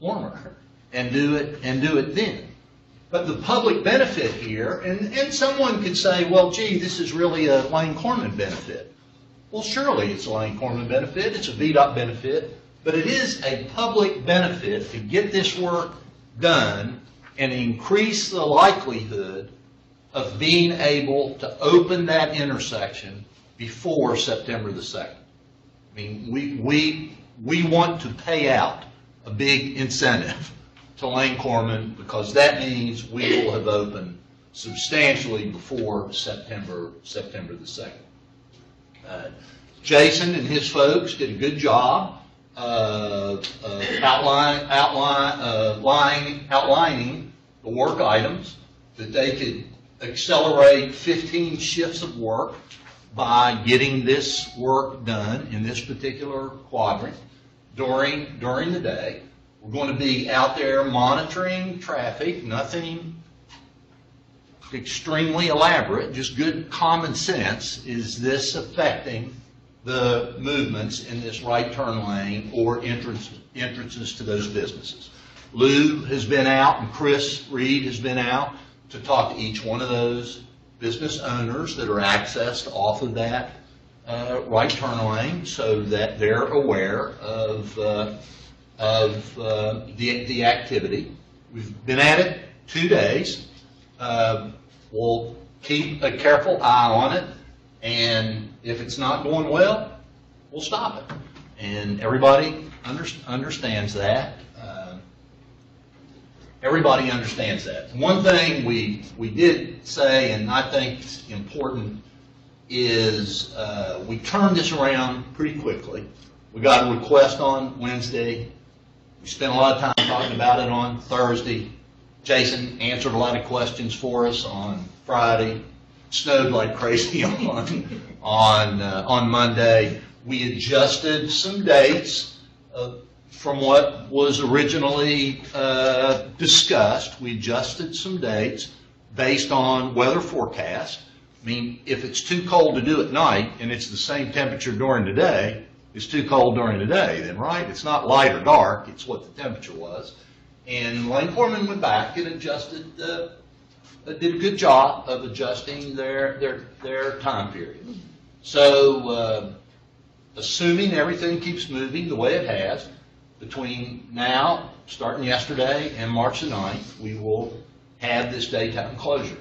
warmer and do it then. But the public benefit here, and someone could say, well, gee, this is really a Lane Corman benefit. Well, surely it's a Lane Corman benefit. It's a VDOT benefit. But it is a public benefit to get this work done and increase the likelihood of being able to open that intersection before September the 2nd. I mean, we want to pay out a big incentive to Lane Corman because that means we will have opened substantially before September the 2nd. Jason and his folks did a good job outlining the work items that they could accelerate 15 shifts of work by getting this work done in this particular quadrant during the day. We're going to be out there monitoring traffic, nothing extremely elaborate, just good common sense. Is this affecting the movements in this right turn lane or entrances to those businesses? Lou has been out and Chris Reed has been out to talk to each one of those business owners that are accessed off of that right turn lane so that they're aware of the activity. We've been at it 2 days. We'll keep a careful eye on it, and if it's not going well, we'll stop it. And everybody understands that. Everybody understands that. One thing we did say, and I think it's important, is we turned this around pretty quickly. We got a request on Wednesday. We spent a lot of time talking about it on Thursday. Jason answered a lot of questions for us on Friday. Snowed like crazy on Monday. We adjusted some dates from what was originally discussed. We adjusted some dates based on weather forecast. I mean, if it's too cold to do at night and it's the same temperature during the day, it's too cold during the day then, right? It's not light or dark, it's what the temperature was. And Lane Corman went back and adjusted, did a good job of adjusting their time period. So, assuming everything keeps moving the way it has, between now, starting yesterday, and March the 9th, we will have this daytime closure.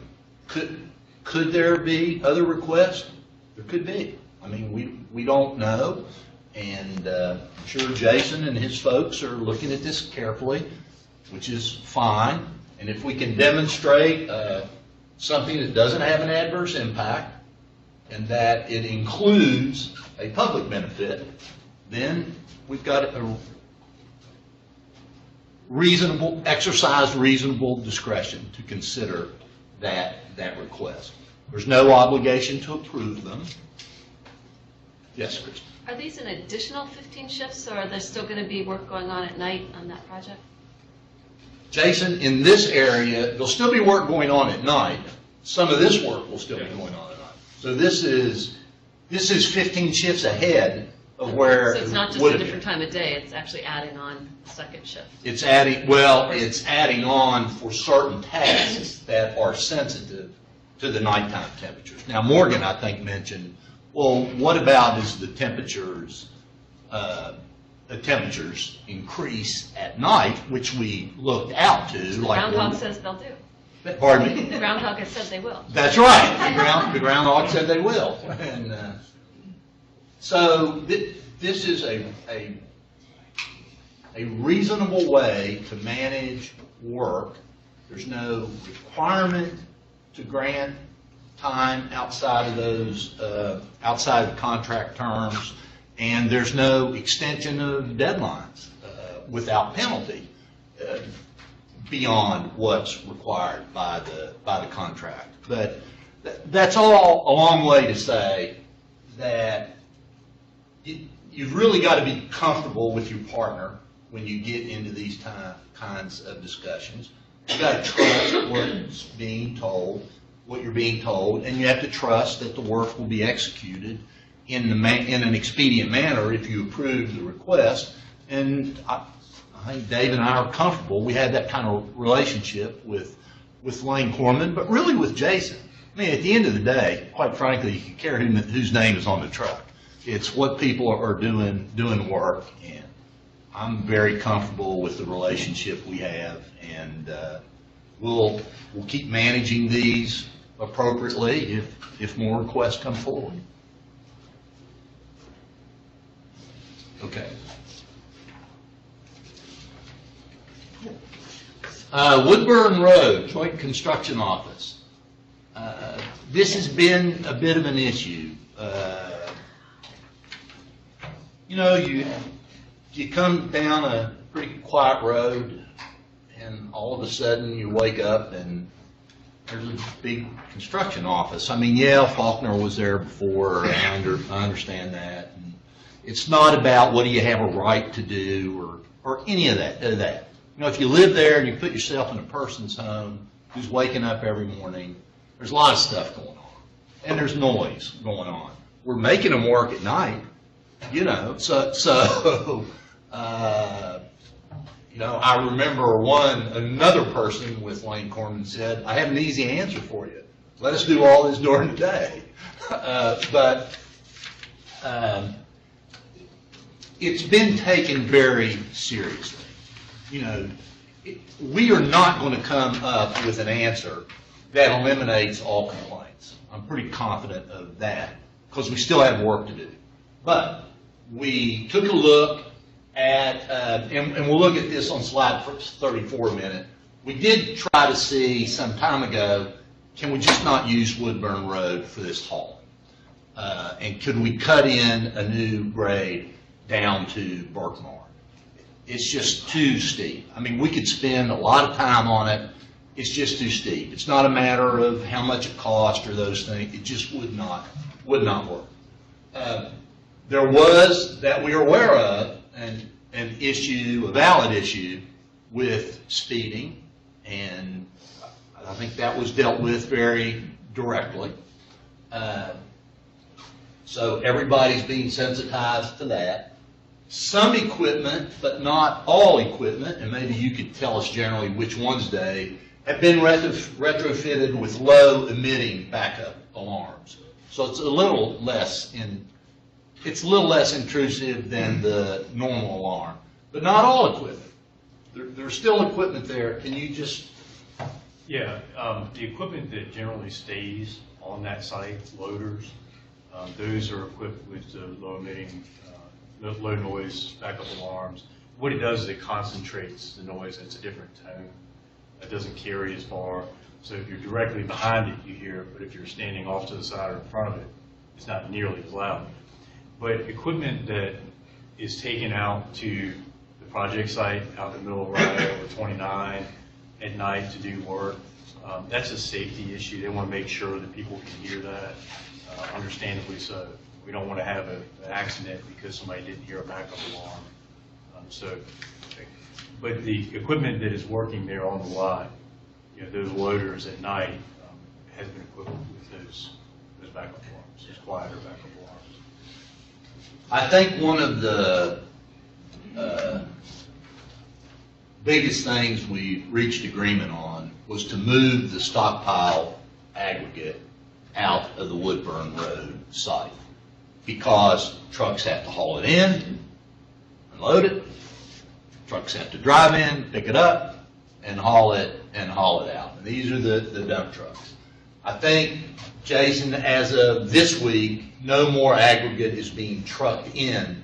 Could there be other requests? There could be. I mean, we don't know, and I'm sure Jason and his folks are looking at this carefully, which is fine. And if we can demonstrate something that doesn't have an adverse impact and that it includes a public benefit, then we've got a exercise reasonable discretion to consider that request. There's no obligation to approve them. Yes, Chris. Are these an additional 15 shifts, or are there still going to be work going on at night on that project? Jason, in this area, there'll still be work going on at night. Some of this work will still be going on at night. So this is 15 shifts ahead of where. So it's not just would a have different been. time of day, it's actually adding on the second shift. It's adding on for certain tasks that are sensitive to the nighttime temperatures. Now, Morgan, I think, mentioned, well, what about as the temperatures increase at night, which we looked out to, The like. groundhog says they'll do. Pardon me? The groundhog has said they will. That's right. The groundhog said they will. And so this is a reasonable way to manage work. There's no requirement to grant time outside of those, outside of contract terms, and there's no extension of deadlines without penalty beyond what's required by the contract. But that's all a long way to say that you've really got to be comfortable with your partner when you get into these kinds of discussions. You've got to trust what you're being told, and you have to trust that the work will be executed in an expedient manner if you approve the request. And I think Dave and I are comfortable. We had that kind of relationship with Lane Corman, but really with Jason. I mean, at the end of the day, quite frankly, you can care whose name is on the truck. It's what people are doing work, and I'm very comfortable with the relationship we have, and we'll keep managing these appropriately if more requests come forward. Okay. Woodburn Road, Joint Construction Office. This has been a bit of an issue. You come down a pretty quiet road, and all of a sudden you wake up and there's a big construction office. I mean, yeah, Faulkner was there before, I understand that. And it's not about what do you have a right to do or any of that. If you live there and you put yourself in a person's home who's waking up every morning, there's a lot of stuff going on, and there's noise going on. We're making them work at night, I remember another person with Lane Corman said, I have an easy answer for you. Let us do all this during the day. But it's been taken very seriously. We are not going to come up with an answer that eliminates all complaints. I'm pretty confident of that because we still have work to do. But we took a look at, and we'll look at this on slide 34 in a minute. We did try to see some time ago, can we just not use Woodburn Road for this hauling? And could we cut in a new grade down to Berkmar? It's just too steep. I mean, we could spend a lot of time on it. It's just too steep. It's not a matter of how much it costs or those things. It just would not work. There was, that we are aware of, a valid issue with speeding, and I think that was dealt with very directly. So everybody's being sensitized to that. Some equipment, but not all equipment, and maybe you could tell us generally which ones, Dave, have been retrofitted with low emitting backup alarms. So it's a little less intrusive than the normal alarm, but not all equipment. There's still equipment there. Can you just? Yeah, the equipment that generally stays on that site, loaders, those are equipped with the low emitting, low noise backup alarms. What it does is it concentrates the noise. It's a different tone. It doesn't carry as far. So if you're directly behind it, you hear it, but if you're standing off to the side or in front of it, it's not nearly as loud. But equipment that is taken out to the project site out in the middle of Rye or 29 at night to do work, that's a safety issue. They want to make sure that people can hear that, understandably so. We don't want to have an accident because somebody didn't hear a backup alarm. But the equipment that is working there on the lot, those loaders at night, has been equipped with those backup alarms, those quieter backup alarms. I think one of the biggest things we reached agreement on was to move the stockpile aggregate out of the Woodburn Road site, because trucks have to haul it in, unload it, trucks have to drive in, pick it up, and haul it out. And these are the dump trucks. I think, Jason, as of this week, no more aggregate is being trucked in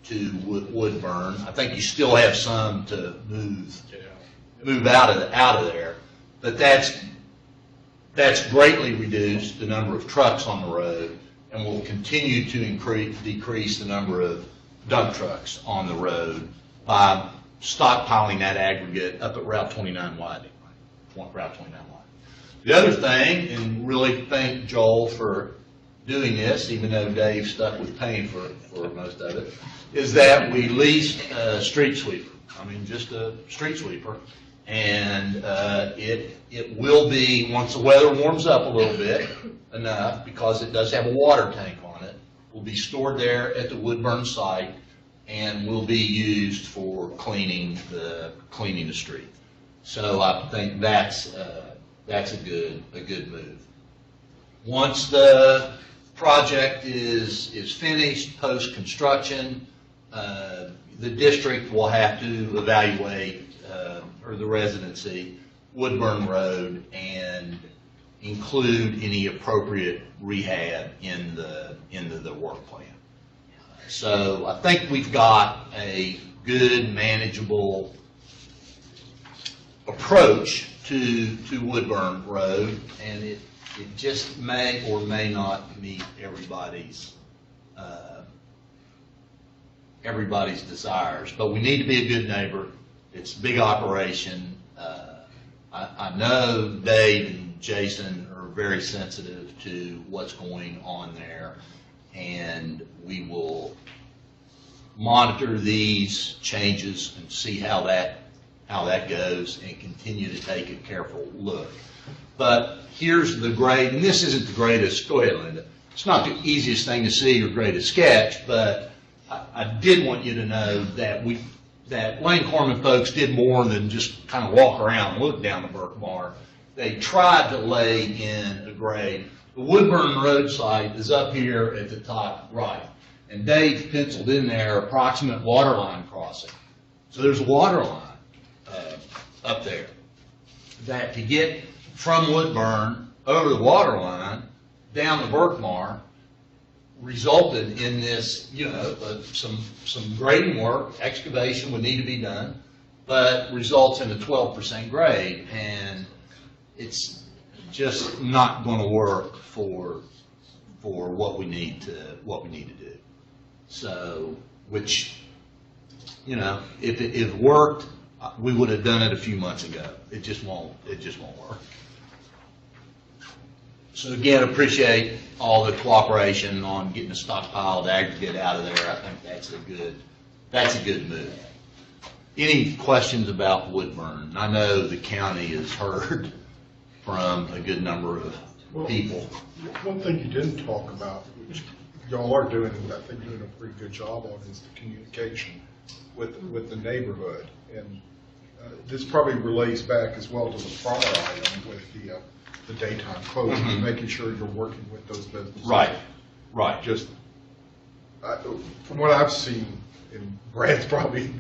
to Woodburn. I think you still have some to move out of there, but that's greatly reduced the number of trucks on the road, and will continue to decrease the number of dump trucks on the road by stockpiling that aggregate up at Route 29 Widening. Route 29 Widening. The other thing, and really thank Joel for doing this, even though Dave stuck with paying for most of it, is that we leased a street sweeper. I mean, just a street sweeper. And it will be, once the weather warms up a little bit enough, because it does have a water tank on it, will be stored there at the Woodburn site and will be used for cleaning the street. So I think that's a good move. Once the project is finished, post-construction, the district will have to evaluate, or the residency, Woodburn Road, and include any appropriate rehab in the work plan. So I think we've got a good, manageable approach to Woodburn Road, and it just may or may not meet everybody's desires. But we need to be a good neighbor. It's a big operation. I know Dave and Jason are very sensitive to what's going on there, and we will monitor these changes and see how that goes, and continue to take a careful look. But here's the grade, and this isn't the greatest. Go ahead, Linda. It's not the easiest thing to see or greatest sketch, but I did want you to know that Lane Corman folks did more than just kind of walk around and look down the Burke Bar. They tried to lay in a grade. The Woodburn Road site is up here at the top right, and Dave penciled in there approximate water line crossing. So there's a water line up there that to get from Woodburn over the water line down the Burkmar resulted in this, some grading work, excavation would need to be done, but results in a 12% grade, and it's just not going to work for what we need to do. So, which, if it worked, we would have done it a few months ago. It just won't work. So again, appreciate all the cooperation on getting the stockpiled aggregate out of there. I think that's a good move. Any questions about Woodburn? I know the county has heard from a good number of people. One thing you didn't talk about, which y'all are doing, I think doing a pretty good job on, is the communication with the neighborhood. And this probably relates back as well to the prior item with the daytime closing, making sure you're working with those businesses. Right. Just, from what I've seen, and Brad's probably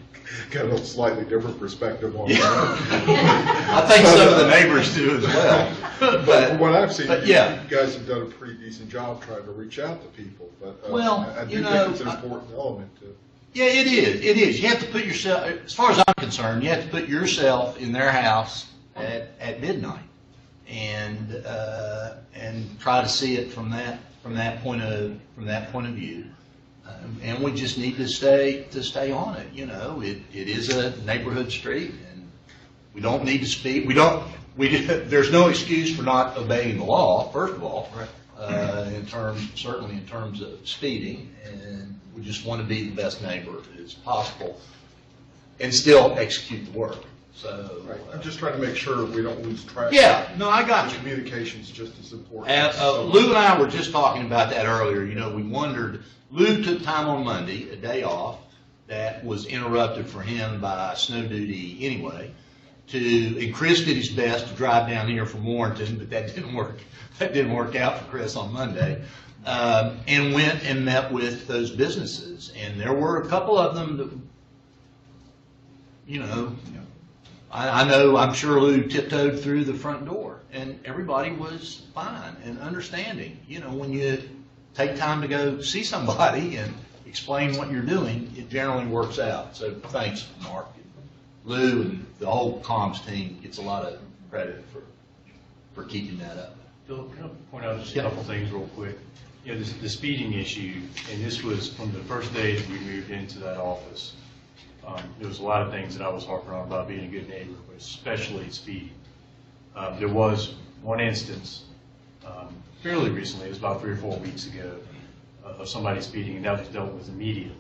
got a slightly different perspective on that. I think some of the neighbors do as well. But from what I've seen, you yeah. guys have done a pretty decent job trying to reach out to people. But I do think it's an important element to. Yeah, it is. You have to put yourself, as far as I'm concerned, you have to put yourself in their house at midnight, and try to see it from that point of view. And we just need to stay on it. It is a neighborhood street, and we don't need to speed. There's no excuse for not obeying the law. First of all, certainly in terms of speeding, and we just want to be the best neighbor as possible, and still execute the work. So. Right. I'm just trying to make sure we don't lose track. Yeah, no, I got you. Communication's just as important. Lou and I were just talking about that earlier. You know, we wondered, Lou took time on Monday, a day off, that was interrupted for him by snow duty anyway, and Chris did his best to drive down here from Warrenton, but that didn't work. That didn't work out for Chris on Monday. And went and met with those businesses. And there were a couple of them that, you know, I know, I'm sure Lou tiptoed through the front door, and everybody was fine and understanding. You know, when you take time to go see somebody and explain what you're doing, it generally works out. So thanks, Mark. Lou and the whole comms team gets a lot of credit for keeping that up. Phil, can I point out just a couple things real quick? You know, the speeding issue, and this was from the first day that we moved into that office. There was a lot of things that I was harping on about being a good neighbor, but especially speeding. There was one instance fairly recently, it was about 3 or 4 weeks ago, of somebody speeding, and that was dealt with immediately.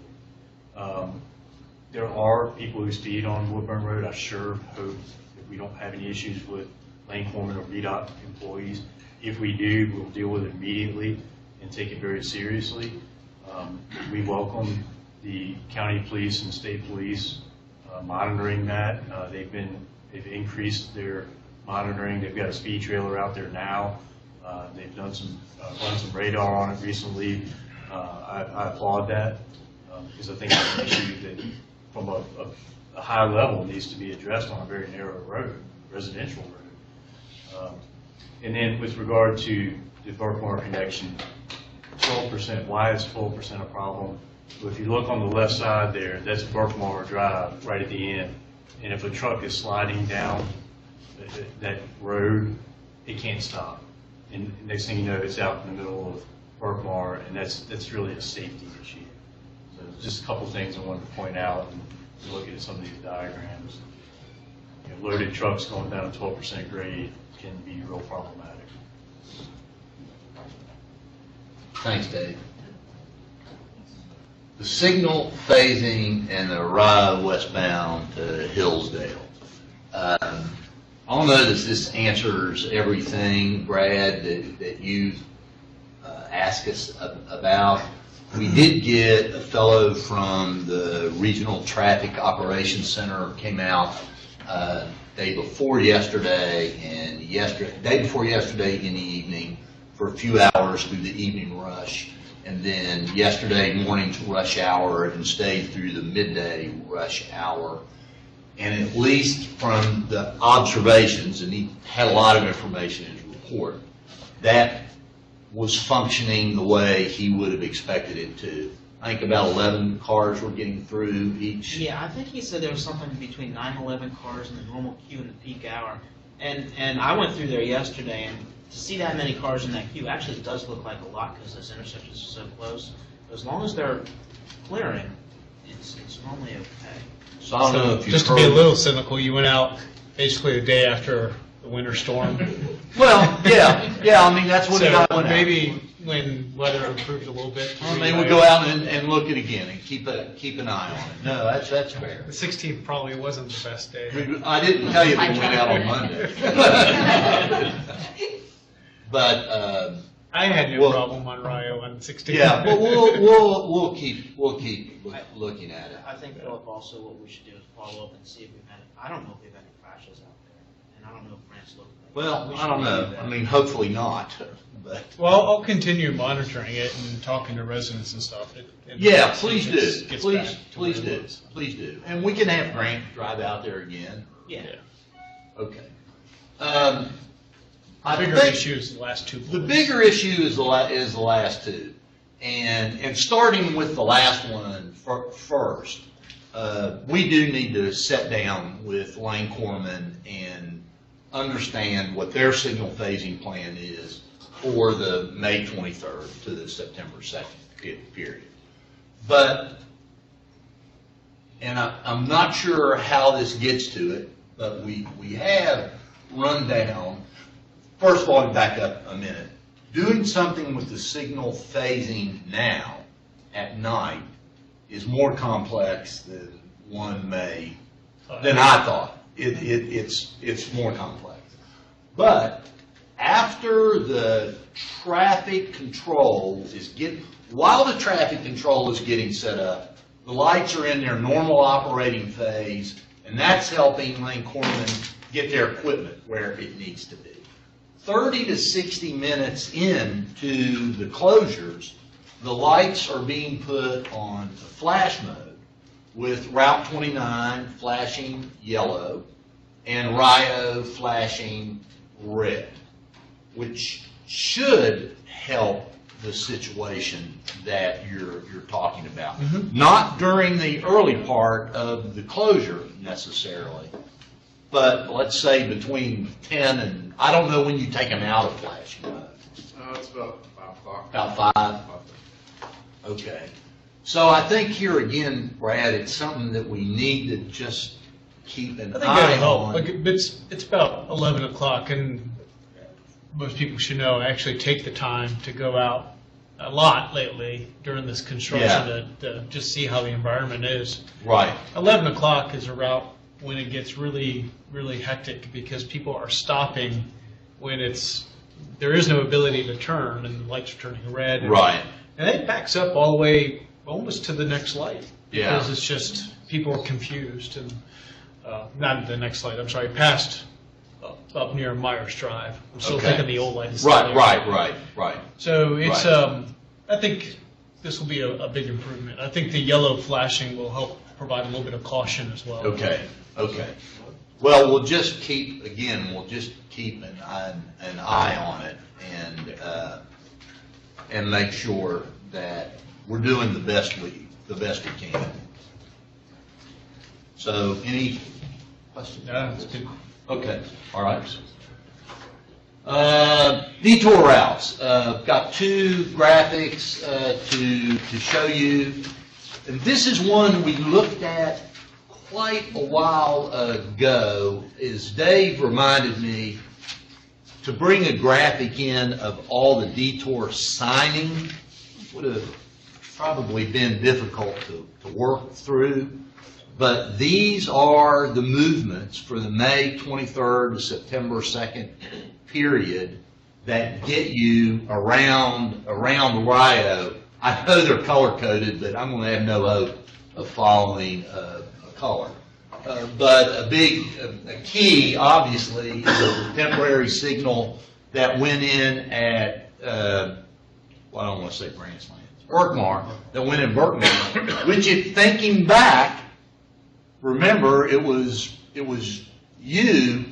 There are people who speed on Woodburn Road. I sure hope that we don't have any issues with lane foreman or VDOT employees. If we do, we'll deal with it immediately and take it very seriously. We welcome the county police and state police monitoring that. They've increased their monitoring. They've got a speed trailer out there now. They've done run some radar on it recently. I applaud that because I think it's an issue that, from a high level, needs to be addressed on a very narrow road, residential road. And then with regard to the Berkmar connection, 12%. Why is 12% a problem? Well, if you look on the left side there, that's Berkmar Drive right at the end. And if a truck is sliding down that road, it can't stop. And next thing you know, it's out in the middle of Berkmar, and that's really a safety issue. So just a couple things I wanted to point out and look at some of these diagrams. You know, loaded trucks going down a 12% grade can be real problematic. Thanks, Dave. The signal phasing and the ride westbound to Hillsdale. I'll notice this answers everything, Brad, that you asked us about. We did get a fellow from the Regional Traffic Operations Center, came out day before yesterday and day before yesterday in the evening for a few hours through the evening rush, and then yesterday morning's rush hour, and stayed through the midday rush hour. And at least from the observations, and he had a lot of information in his report, that was functioning the way he would have expected it to. I think about 11 cars were getting through each. Yeah, I think he said there was something between 9 and 11 cars in the normal queue in the peak hour. And I went through there yesterday, and to see that many cars in that queue actually does look like a lot because those intersections are so close. But as long as they're clearing, it's normally okay. So I don't know if you just to be a little cynical, you went out basically the day after the winter storm. Well, yeah. I mean, that's what So it got went out. maybe when weather improves a little bit. I mean, we'll go out and look at it again and keep an eye on it. No, that's fair. The 16th probably wasn't the best day. I didn't tell you that we went out on Monday. But I had no problem on Rio on 16th. yeah, but we'll keep looking at it. I think, Philip, also what we should do is follow up and see if we've had, I don't know if we've had any crashes out there. And I don't know if Grant's looked at it. Well, We I should don't know. review that. I mean, hopefully not. But Well, I'll continue monitoring it and talking to residents and stuff. And yeah, see please if do. it gets back to where it was. Please do. And we can have Grant drive out there again. Yeah. Okay. The bigger issue is the last two. The bullets. bigger issue is the last two, and starting with the last one first, we do need to sit down with Lane Corman and understand what their signal phasing plan is for the May 23rd to the September 2nd period. But, and I'm not sure how this gets to it, but we have run down. First of all, back up a minute. Doing something with the signal phasing now at night is more complex than I thought it's more complex. But after the traffic control while the traffic control is getting set up, the lights are in their normal operating phase, and that's helping Lane Corman get their equipment where it needs to be. 30 to 60 minutes into the closures, the lights are being put on flash mode with Route 29 flashing yellow and Rio flashing red, which should help the situation that you're talking about. Not during the early part of the closure necessarily, but let's say between 10 and, I don't know when you take them out of flashing mode. It's about 5 o'clock. About 5? Okay. So I think here again, Brad, it's something that we need to just keep an I think eye that'll help. on. Like, it's about 11 o'clock, and most people should know I actually take the time to go out a lot lately during this construction to just see how the environment is. Right. 11 o'clock is a route when it gets really, really hectic because people are stopping when there is no ability to turn and the lights are turning red. Right. And it backs up all the way almost to the next light. Yeah. Because it's just, people are confused and, not the next light, I'm sorry, past up near Myers Drive. I'm still thinking the old light is still there. Right. So it's, Right. I think this will be a big improvement. I think the yellow flashing will help provide a little bit of caution as well. Okay. Well, we'll just keep an eye on it and make sure that we're doing the best we can. So, any questions? Yeah, it's good. Okay, all right. Detour routes. Got 2 graphics to show you. And this is one we looked at quite a while ago. As Dave reminded me to bring a graphic in of all the detour signing. Would have probably been difficult to work through. But these are the movements for the May 23rd to September 2nd period that get you around Rio. I know they're color-coded, but I'm going to have no hope of following a color. But a key, obviously, is the temporary signal that went in at, I don't want to say Branch Lands, Berkmar, that went in Berkmar, which, if thinking back, remember, it was you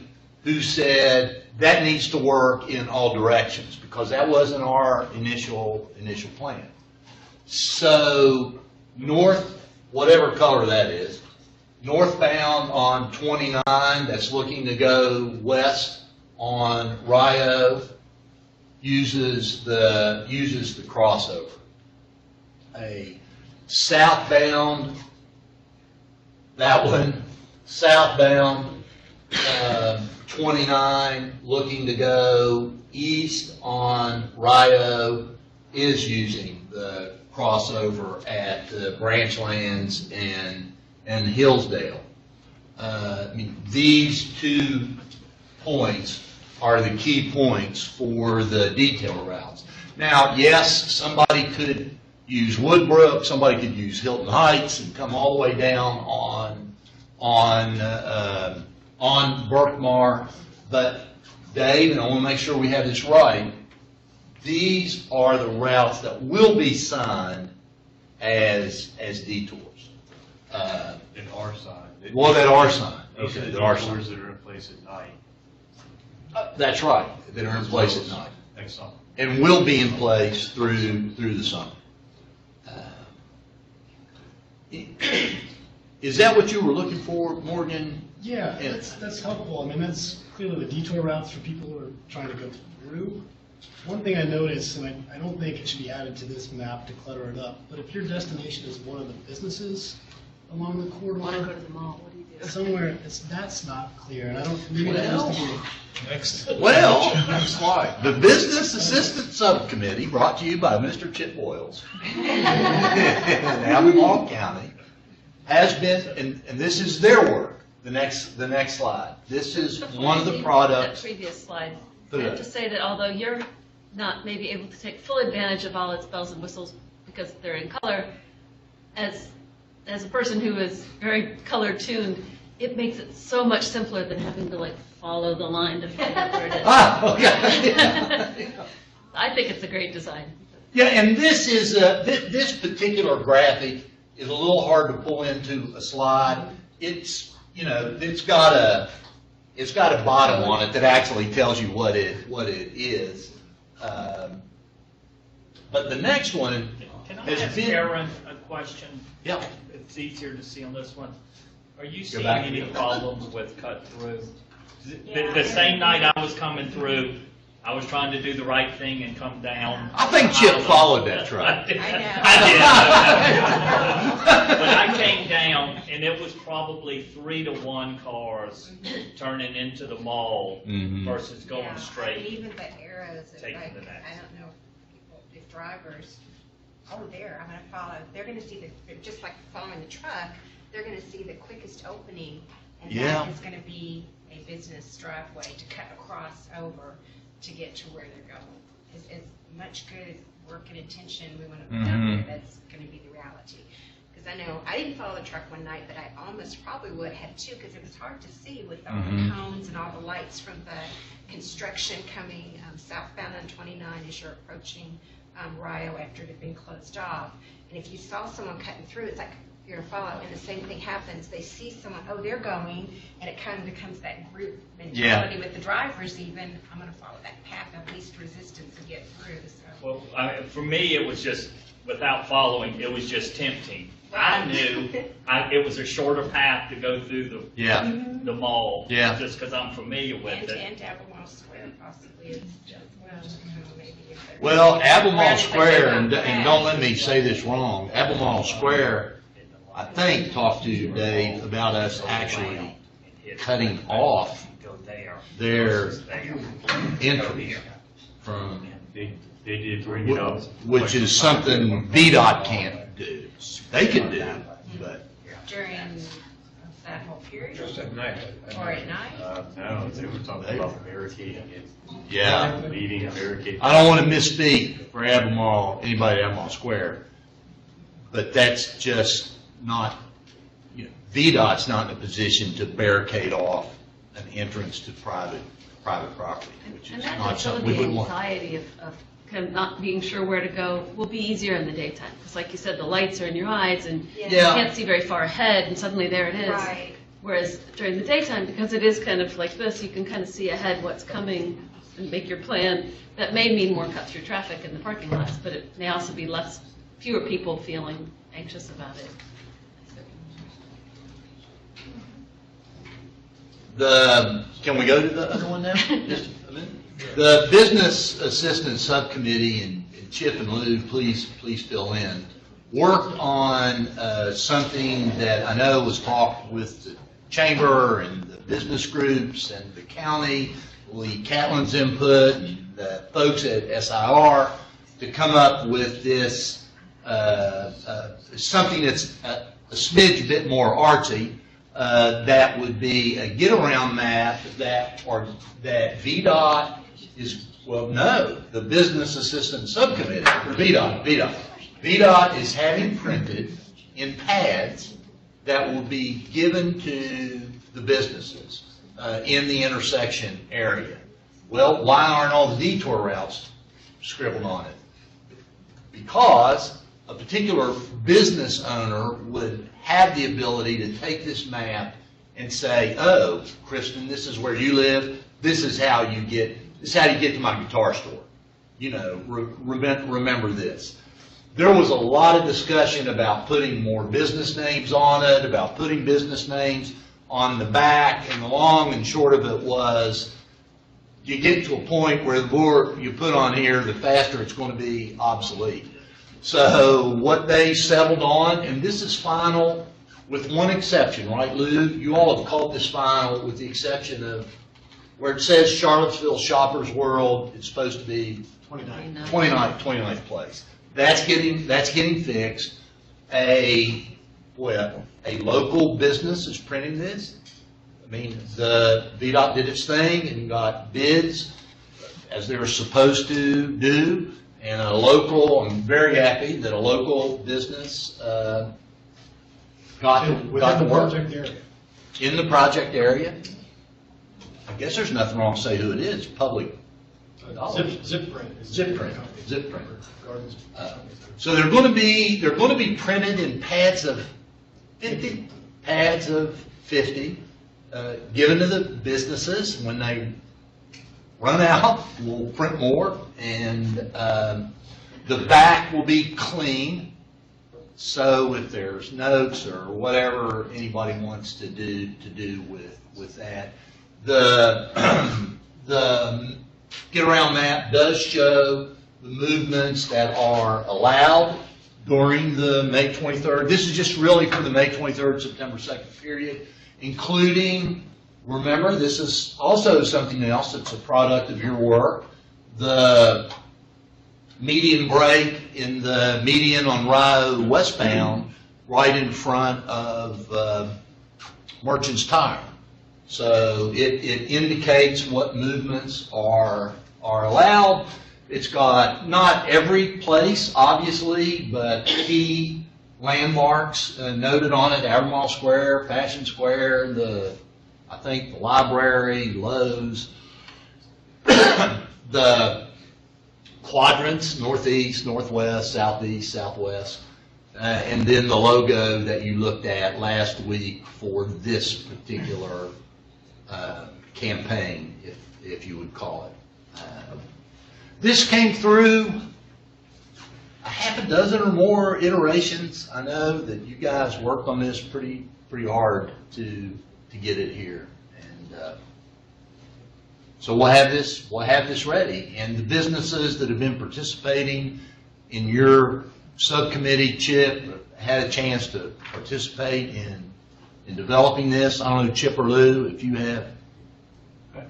who said that needs to work in all directions, because that wasn't our initial plan. So north, whatever color that is, northbound on 29 that's looking to go west on Rio uses the crossover. A southbound, that one, southbound 29 looking to go east on Rio is using the crossover at Branchlands and Hillsdale. These 2 points are the key points for the detail routes. Now, yes, somebody could use Woodbrook, somebody could use Hilton Heights and come all the way down on Berkmar, but Dave, and I want to make sure we have this right, these are the routes that will be signed as detours. That are signed. Well, that are signed. These are Okay, the that are detours signed. that are in place at night. That's right, that are in place at night. Next summer. And will be in place through the summer. Is that what you were looking for, Morgan? Yeah, that's helpful. I mean, that's clearly the detour routes for people who are trying to go through. One thing I noticed, and I don't think it should be added to this map to clutter it up, but if your destination is one of the businesses along the corridor, Want to go to the mall, what do you do? somewhere, that's not clear, and I don't, maybe that needs to be. Next. Well, Next slide. the Business Assistant Subcommittee, brought to you by Mr. Chip Boyles in Albemarle County, has been, and this is their work, The next slide. This is Before one you of the leave products. That previous slide, Put I it have up. to say that although you're not maybe able to take full advantage of all its bells and whistles because they're in color, as a person who is very color tuned, it makes it so much simpler than having to like follow the line to find out where it is. Ah, okay. I think it's a great design. Yeah, and this is, this particular graphic is a little hard to pull into a slide. It's, it's got a bottom on it that actually tells you what it is. But the next one Can I has ask been. Aaron a question? Yeah. It's easier to see on this one. Are you Go seeing back. any problems with cut through? The same night I was coming through, I was trying to do the right thing and come down. I think Chip followed that truck. I did. But I came down and it was probably 3-to-1 cars turning into the mall versus going Yeah, straight. and even the arrows, it's Taking like, the next. I don't know if drivers, I'm gonna follow, they're gonna see they're just like following the truck, they're gonna see the quickest opening, and Yeah. that is gonna be a business driveway to cut across over to get to where they're going. As much good work and intention we wanna put out there, that's gonna be the reality. Because I know, I didn't follow the truck one night, but I almost probably would have too, because it was hard to see with all the cones and all the lights from the construction coming southbound on 29 as you're approaching Rio after it had been closed off. And if you saw someone cutting through, it's like you're gonna follow, and the same thing happens. They see someone, oh, they're going, and it kind of becomes that group mentality with the drivers even, I'm gonna follow that path of least resistance and get through, so. Well, for me, it was just, without following, it was just tempting. I knew it was a shorter path to go through the mall. Yeah. Just because I'm familiar with it. And Albemarle Square possibly is just, well, maybe. if they're- Well, Albemarle Square, and don't let me say this wrong, Albemarle Square, I think, talked to Dave about us actually cutting off their entry from, They did bring it up. which is something VDOT can't do. They can do, but. During that whole period, Just at night. or at night? No, they were talking about barricading it. Yeah. Leaving a barricade. I don't want to misspeak for Albemarle, anybody at Albemarle Square, but that's just not, VDOT's not in a position to barricade off an entrance to private property, which And is that not is some of something we the would want. anxiety of kind of not being sure where to go will be easier in the daytime. Because like you said, the lights are in your eyes and you Yeah. can't see very far ahead and suddenly there it is. Right. Whereas during the daytime, because it is kind of like this, you can kind of see ahead what's coming and make your plan. That may mean more cut-through traffic in the parking lots, but it may also be fewer people feeling anxious about it. Can we go to the other one now? Just a minute. The Business Assistance Subcommittee, and Chip and Lou, please fill in, worked on something that I know was talked with the chamber and the business groups and the county, Lee Catlin's input, and the folks at SIR to come up with this, something that's a smidge bit more artsy, that would be a get-around map that VDOT is, well, no, the Business Assistance Subcommittee, or VDOT is having printed in pads that will be given to the businesses in the intersection area. Well, why aren't all the detour routes scribbled on it? Because a particular business owner would have the ability to take this map and say, oh, Kristen, this is where you live, this is how you get to my guitar store. Remember this. There was a lot of discussion about putting more business names on it, about putting business names on the back, and the long and short of it was, you get to a point where the more you put on here, the faster it's going to be obsolete. So what they settled on, and this is final with one exception, right, Lou? You all have called this final with the exception of where it says Charlottesville Shoppers World, it's supposed to be 29th place. That's getting fixed. A local business is printing this. I mean, the VDOT did its thing and got bids as they were supposed to do, and I'm very happy that a local business got to Within work. the project area. In the project area. I guess there's nothing wrong to say who it is, public knowledge. Zip print. Zip print. So they're going to be printed in pads of 50, given to the businesses. When they run out, we'll print more, and the back will be clean. So if there's notes or whatever anybody wants to do with that, the get around map does show the movements that are allowed during the May 23rd. This is just really for the May 23rd, September 2nd period, including, remember, this is also something else that's a product of your work, the median break in the median on Rio westbound right in front of Merchant's Tire. So it indicates what movements are allowed. It's got not every place, obviously, but key landmarks noted on it: Albemarle Square, Fashion Square, I think the library, Lowe's, the quadrants, northeast, northwest, southeast, southwest, and then the logo that you looked at last week for this particular campaign, if you would call it. This came through a half a dozen or more iterations. I know that you guys worked on this pretty hard to get it here, and so we'll have this ready. And the businesses that have been participating in your subcommittee, Chip, had a chance to participate in developing this. I don't know, Chip or Lou, if you have. A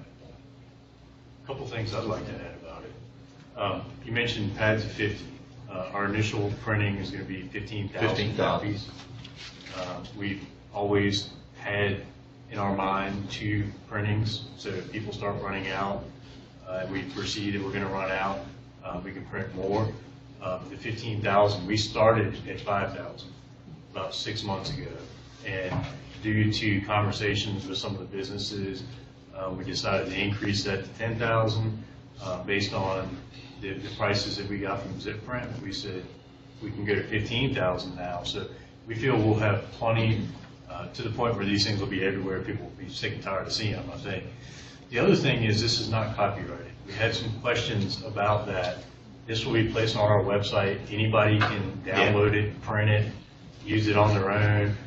couple things I'd like to add about it. You mentioned pads of 50. Our initial printing is going to be 15,000 copies. We've always had in our mind 2 printings, so if people start running out, we foresee that we're going to run out, we can print more. The 15,000, we started at 5,000 about 6 months ago, and due to conversations with some of the businesses, we decided to increase that to 10,000 based on the prices that we got from ZipPrint. We said we can go to 15,000 now, so we feel we'll have plenty to the point where these things will be everywhere. People will be sick and tired of seeing them, I think. The other thing is this is not copyrighted. We had some questions about that. This will be placed on our website. Anybody can download it, print it, use it on their own,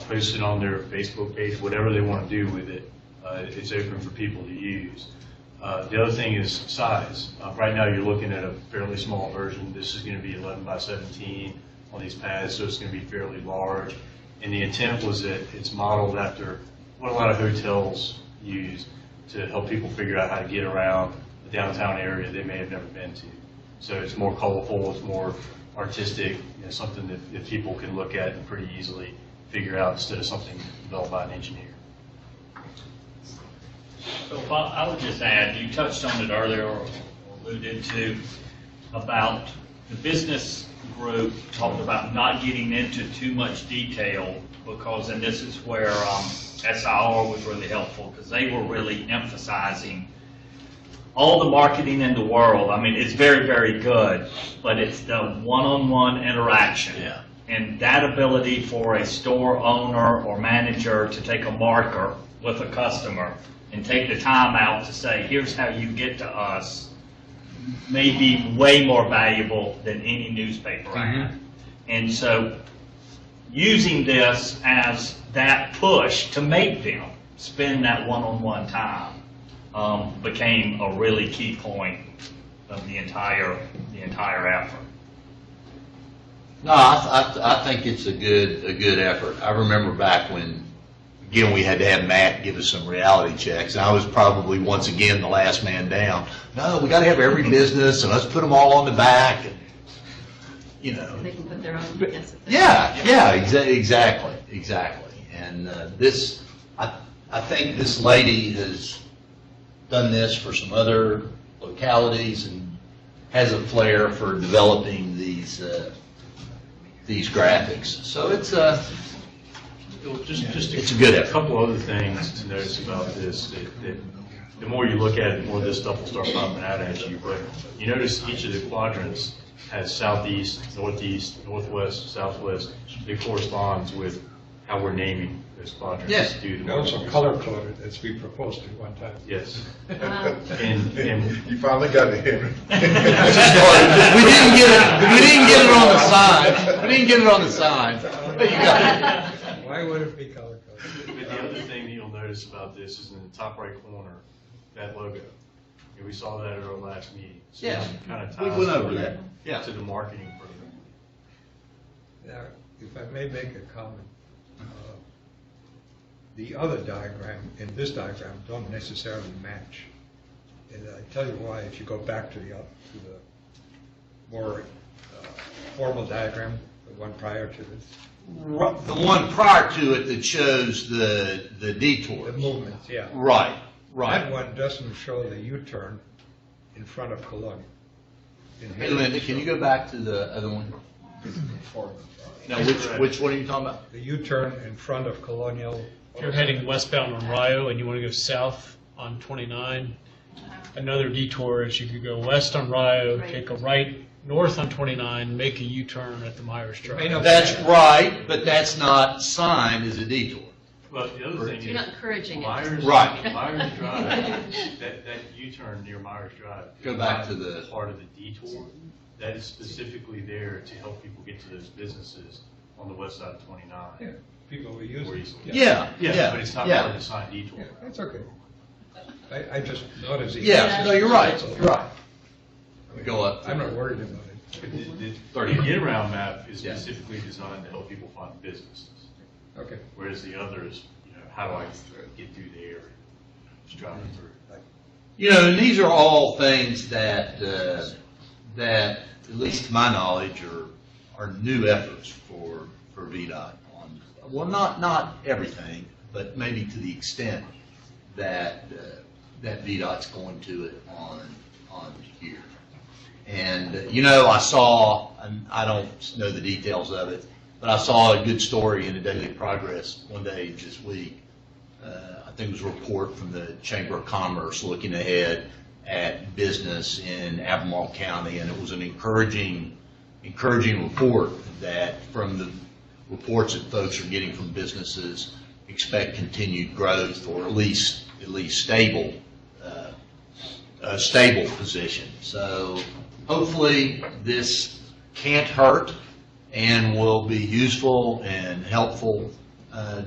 post it on their Facebook page, whatever they want to do with it. It's open for people to use. The other thing is size. Right now you're looking at a fairly small version. This is going to be 11 by 17 on these pads, so it's going to be fairly large. And the intent was that it's modeled after what a lot of hotels use to help people figure out how to get around the downtown area they may have never been to. So it's more colorful, it's more artistic, something that people can look at and pretty easily figure out instead of something developed by an engineer. So I would just add, you touched on it earlier, or alluded to, about the business group talked about not getting into too much detail because, and this is where SIR was really helpful, because they were really emphasizing all the marketing in the world. I mean, it's very, very good, but it's the one-on-one interaction. Yeah. And that ability for a store owner or manager to take a marker with a customer and take the time out to say, here's how you get to us, may be way more valuable than any newspaper ad. And so using this as that push to make them spend that one-on-one time became a really key point of the entire effort. No, I think it's a good effort. I remember back when, again, we had to have Matt give us some reality checks, and I was probably once again the last man down. No, we got to have every business, and let's put them all on the back, and They can put their own. Yes, Yeah, exactly. And this, I I think this lady has done this for some other localities and has a flair for developing these graphics. So it's a good effort. A couple other things to notice about this, that the more you look at it, the more this stuff will start popping out at you. But you notice each of the quadrants has southeast, northeast, northwest, southwest. It corresponds with how we're naming those quadrants. Yes. Due to They're also color-coded, as we proposed at one time. Yes. Wow. And You finally got it, Henry. We didn't get it on the sign. We didn't get it on the sign. But you got it. Why would it be color-coded? But the other thing that you'll notice about this is in the top right corner, that logo. And we saw that at our last meeting. So Yeah. it kind of We ties went over that. Yeah. to the marketing program. Now, if I may make a comment, the other diagram and this diagram don't necessarily match. And I tell you why, if you go back to the more formal diagram, the one prior to this, The one prior to it that shows the detour. the movements, yeah. Right, That right. one doesn't show the U-turn in front of Cologne. Hey, Linda, can you go back to the other one? No, which one are you talking about? The U-turn in front of Colonial. If you're heading westbound on Rio and you want to go south on 29, another detour is you could go west on Rio, Right. take a right north on 29, make a U-turn at the Myers Drive. That's right, but that's not signed as a detour. Well, the other thing You're not is, encouraging it. Myers, Right. Myers Drive, that U-turn near Myers Drive. Go is back not to the- part of the detour. That is specifically there to help people get to those businesses on the west side of 29. Yeah, people will use More it. easily. Yeah, Yeah, but it's not yeah. part of the signed detour. Yeah, that's okay. I just noticed. Yeah, no, you're right, you're right. Go up. I'm not worried about it. But the 30. get-around map is Yeah. specifically designed to help people find businesses, Okay. whereas the others, how do I get through there and just driving through? You know, and these are all things that, at least to my knowledge, are new efforts for VDOT on, well, not everything, but maybe to the extent that, that VDOT's going to it on here. And, I saw, and I don't know the details of it, but I saw a good story in the Daily Progress one day this week. I think it was a report from the Chamber of Commerce looking ahead at business in Albemarle County, and it was an encouraging report that from the reports that folks are getting from businesses, expect continued growth or at least stable, a stable position. So hopefully this can't hurt and will be useful and helpful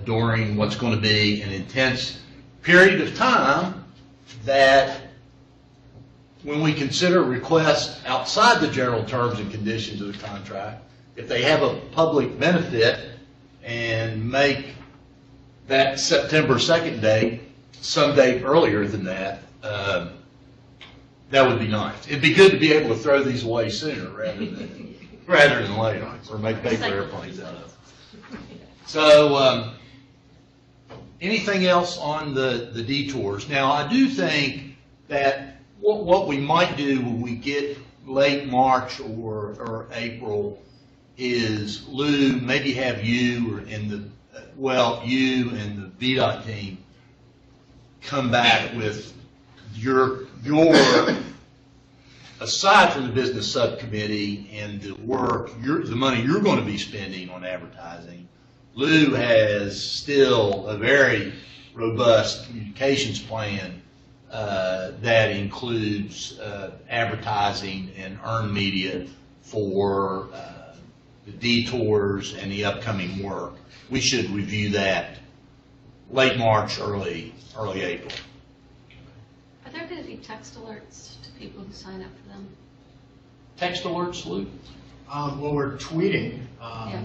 during what's going to be an intense period of time that when we consider requests outside the general terms and conditions of the contract, if they have a public benefit and make that September 2nd date some date earlier than that, that would be nice. It'd be good to be able to throw these away sooner rather than later, or make paper airplanes out of them. So, anything else on the detours? Now, I do think that what we might do when we get late March or April is, Lou, maybe have you and the VDOT team come back with your aside from the business subcommittee and the work, the money you're going to be spending on advertising. Lou has still a very robust communications plan that includes advertising and earned media for the detours and the upcoming work. We should review that late March, early April. Are there going to be text alerts to people who sign up for them? Text alerts, Lou? Well, we're tweeting. Yeah.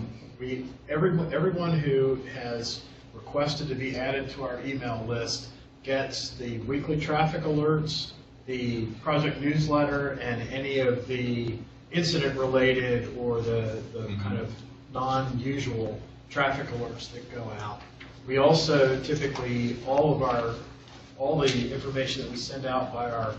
Everyone who has requested to be added to our email list gets the weekly traffic alerts, the project newsletter, and any of the incident-related or the kind of non-usual traffic alerts that go out. We also typically, all the information that we send out by our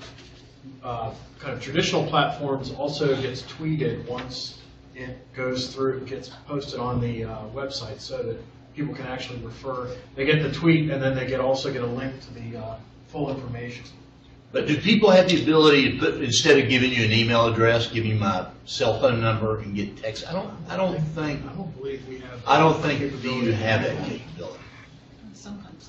kind of traditional platforms also gets tweeted once it goes through, gets posted on the website, so that people can actually refer. They get the tweet, and then they also get a link to the full information. But do people have the ability to put, instead of giving you an email address, give you my cell phone number and get text? I don't think believe we have. you have that capability.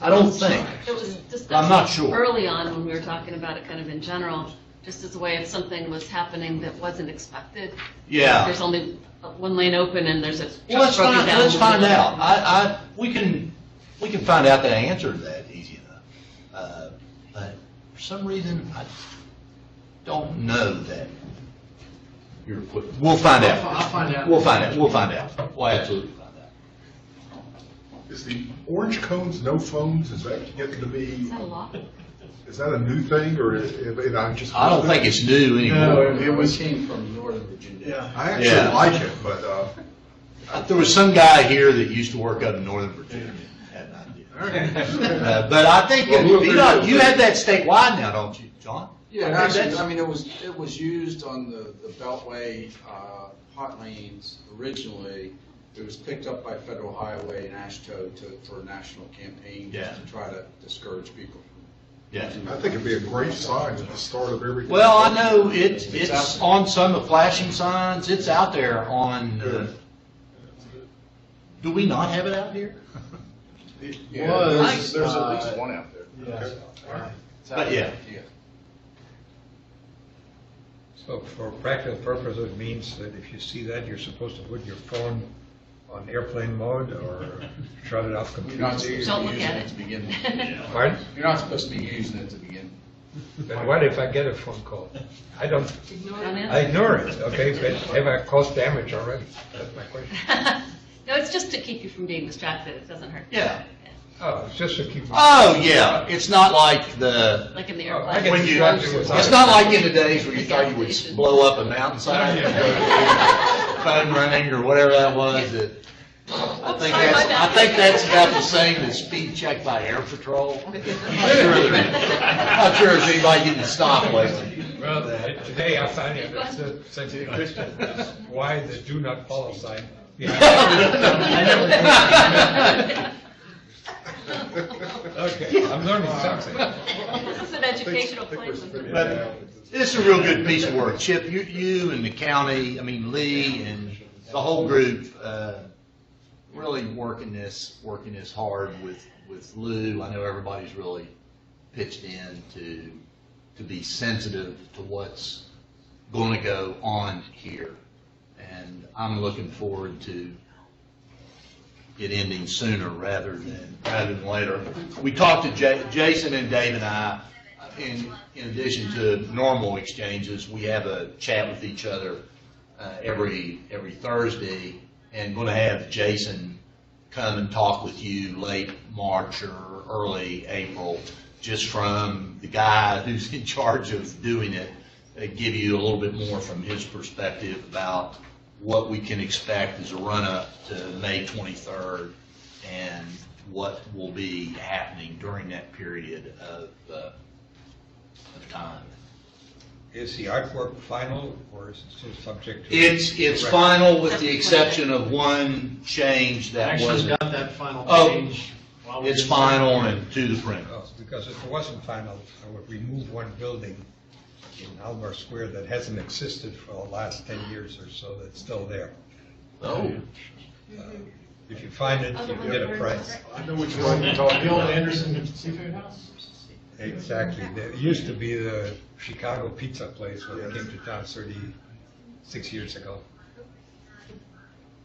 I don't think. It was discussed I'm not sure. early on when we were talking about it kind of in general, just as a way if something was happening that wasn't expected. Yeah. There's only one lane open and there's a Well, let's truck broken down. let's find out. We can find out the answer to that easy enough. But for some reason, I don't know that you're equipped. We'll find out. I'll find out. We'll find out. We'll absolutely find out. Is the orange cones no phones, is that getting to be, Is that a law? is that a new thing, or I just? I don't think it's new anymore. No, it was. Came from Northern Virginia. Yeah. I actually Yeah. like it, but, There was some guy here that used to work up in Northern Virginia. Had an idea. But I think you have that statewide now, don't you, John? Yeah, I think actually, that's- I mean, it was used on the Beltway hot lanes originally. It was picked up by Federal Highway and ASHTO for a national campaign Yeah. to try to discourage people. Yeah. I think it'd be a great sign at the start of everything. Well, I know it's on some of the flashing signs. It's out there on. Do we not have it out here? Was, There's at least one out there. Yeah. But yeah. So for practical purposes, it means that if you see that, you're supposed to put your phone on airplane mode or shut it off You're not completely. supposed Don't to look be using at it it. to begin with. Pardon? You're not supposed to be using it to begin. But what if I get a phone call? I don't, Don't I answer. ignore it, okay, but have I caused damage already? That's my question. No, it's just to keep you from being distracted. It doesn't hurt. Yeah. Oh, it's just to keep. Oh, yeah. It's not like Like in the Oh, I airplane. get when you. distracted with It's other- not like in the days where you thought you would blow up a mountainside. Phone running or whatever that was. I think that's about the same as speed check by Air Patrol. I'm not sure there's anybody getting stopped lately. Well, today I found it, it's a sensitive Christian, why the do not follow sign. Okay, I'm learning something. This is an educational place. But this is a real good piece of work. Chip, you and the county, I mean, Lee and the whole group, really working this hard with Lou. I know everybody's really pitched in to be sensitive to what's going to go on here. And I'm looking forward to it ending sooner rather than later. We talked to Jason and Dave and I, in addition to normal exchanges, we have a chat with each other every Thursday, and going to have Jason come and talk with you late March or early April, just from the guy who's in charge of doing it, give you a little bit more from his perspective about what we can expect as a run-up to May 23rd and what will be happening during that period of time. Is the artwork final, or is it still subject to? It's final with the exception of one change that Actually wasn't. got that final Oh, change. while we It's did final something. and to the print. Oh, because if it wasn't final, I would remove one building in Alvar Square that hasn't existed for the last 10 years or so, that's still there. Oh. If you find it, you get a price. I know which one you're talking about. The old Anderson Seafood House? Exactly. There used to be the Chicago pizza place when I came to town 36 years ago.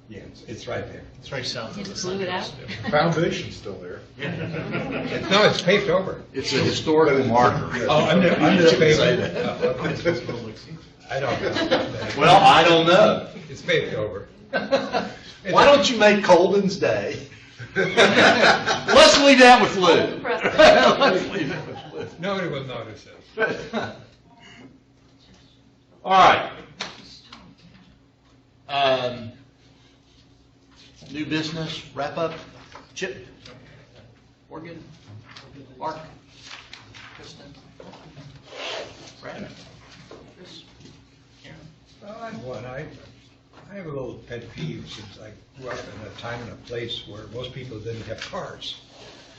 Yeah, it's right there. It's right south You of the just blew it out. The foundation's still there. No, it's paved over. It's a historical marker. Oh, under You the shouldn't say pavement. that. Okay. I don't know. Well, I don't know. It's paved over. Why don't you make Colden's Day? Let's leave that with Lou. Let's leave it with Lou. Nobody will notice it. All right. New business, wrap up. Chip? We're good. Mark? Kristen? Brad? Chris? Karen? Well, I have one. I have a little pet peeve since I grew up in a time and a place where most people didn't have cars.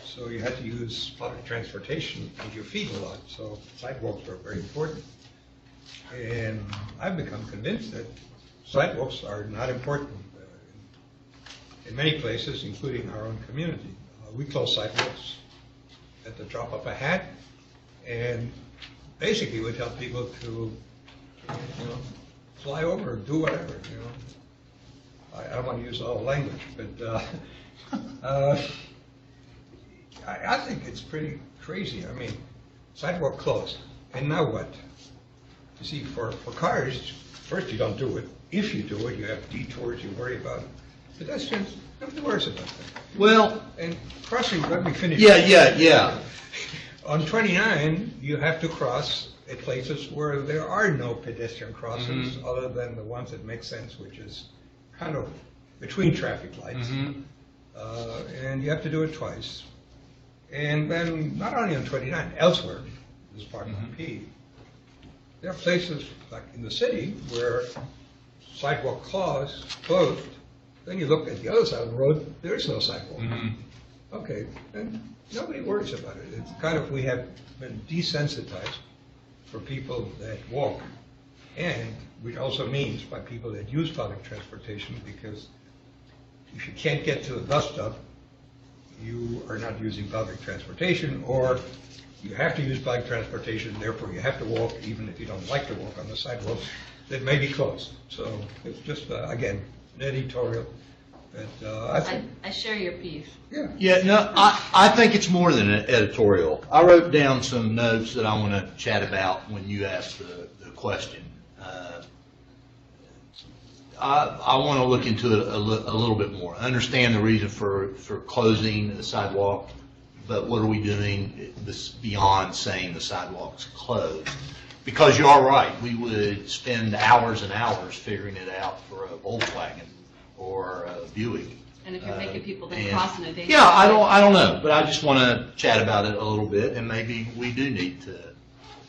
So you had to use public transportation with your feet a lot, so sidewalks were very important. And I've become convinced that sidewalks are not important in many places, including our own community. We close sidewalks at the drop of a hat, and basically we tell people to, fly over, do whatever, I don't want to use all the language, but I think it's pretty crazy. I mean, sidewalk closed, and now what? You see, for cars, first you don't do it. If you do it, you have detours, you worry about it. Pedestrians, nobody worries about that. Well, and crossing, let me finish. Yeah. On 29, you have to cross at places where there are no pedestrian crossings other than the ones that make sense, which is kind of between traffic lights. And you have to do it twice. And then not only on 29, elsewhere, this is part of my peeve. There are places like in the city where sidewalk closed, then you look at the other side of the road, there is no sidewalk. Okay, and nobody worries about it. It's kind of, we have been desensitized for people that walk, and which also means by people that use public transportation, because if you can't get to the bus stop, you are not using public transportation, or you have to use public transportation, therefore you have to walk, even if you don't like to walk on the sidewalks that may be closed. So it's just, again, an editorial. But I share your peeve. Yeah, no, I think it's more than an editorial. I wrote down some notes that I want to chat about when you asked the question. I want to look into it a little bit more. I understand the reason for closing the sidewalk, but what are we doing beyond saying the sidewalk's closed? Because you are right, we would spend hours and hours figuring it out for a Volkswagen or a Buick. And if you're making people then cross in a day. Yeah, I don't know, but I just want to chat about it a little bit, and maybe we do need to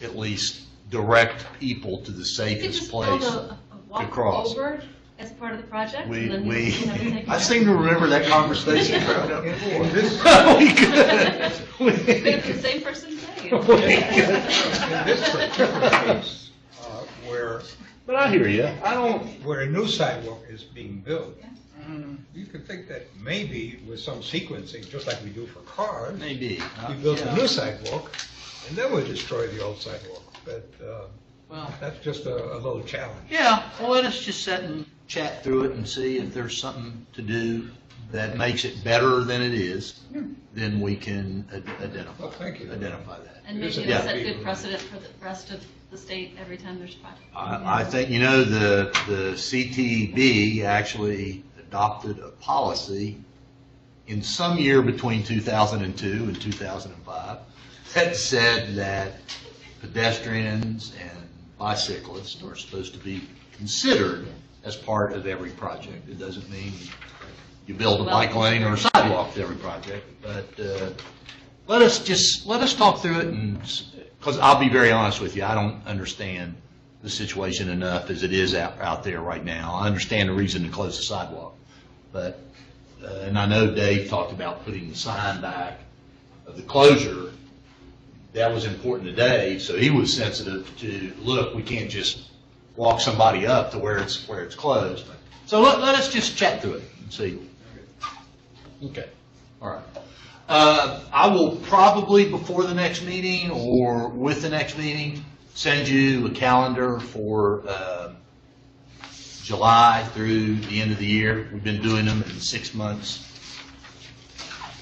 at least direct people to the safest place to cross. Over as part of the project. I seem to remember that conversation. We could. It's the same person saying it. In this particular case, But I hear you. Where a new sidewalk is being built, you could think that maybe with some sequencing, just like we do for cars, we build a new sidewalk, and then we destroy the old sidewalk. But that's just a little challenge. Yeah, well, let us just sit and chat through it and see if there's something to do that makes it better than it is, then we can identify. Well, thank you. Identify that. And maybe it'll set good precedent for the rest of the state every time there's a project. I think, the CTB actually adopted a policy in some year between 2002 and 2005 that said that pedestrians and bicyclists are supposed to be considered as part of every project. It doesn't mean you build a bike lane or a sidewalk to every project, but let us talk through it, and because I'll be very honest with you, I don't understand the situation enough as it is out there right now. I understand the reason to close the sidewalk, but and I know Dave talked about putting the sign back of the closure. That was important to Dave, so he was sensitive to, look, we can't just walk somebody up to where it's closed. So let us just chat through it and see. Okay, all right. I will probably, before the next meeting or with the next meeting, send you a calendar for July through the end of the year. We've been doing them in 6 months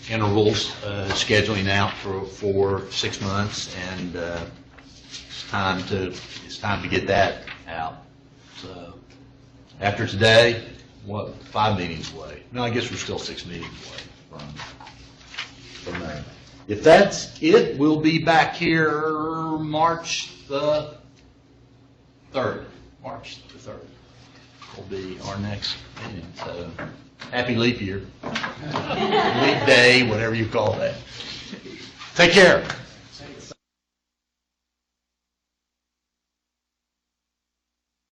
intervals, scheduling out for 6 months, and it's time to get that out. So after today, 5 meetings away. No, I guess we're still 6 meetings away from that. If that's it, we'll be back here March the 3rd. March the 3rd will be our next meeting. So happy leap year. weekday, whatever you call that. Take care.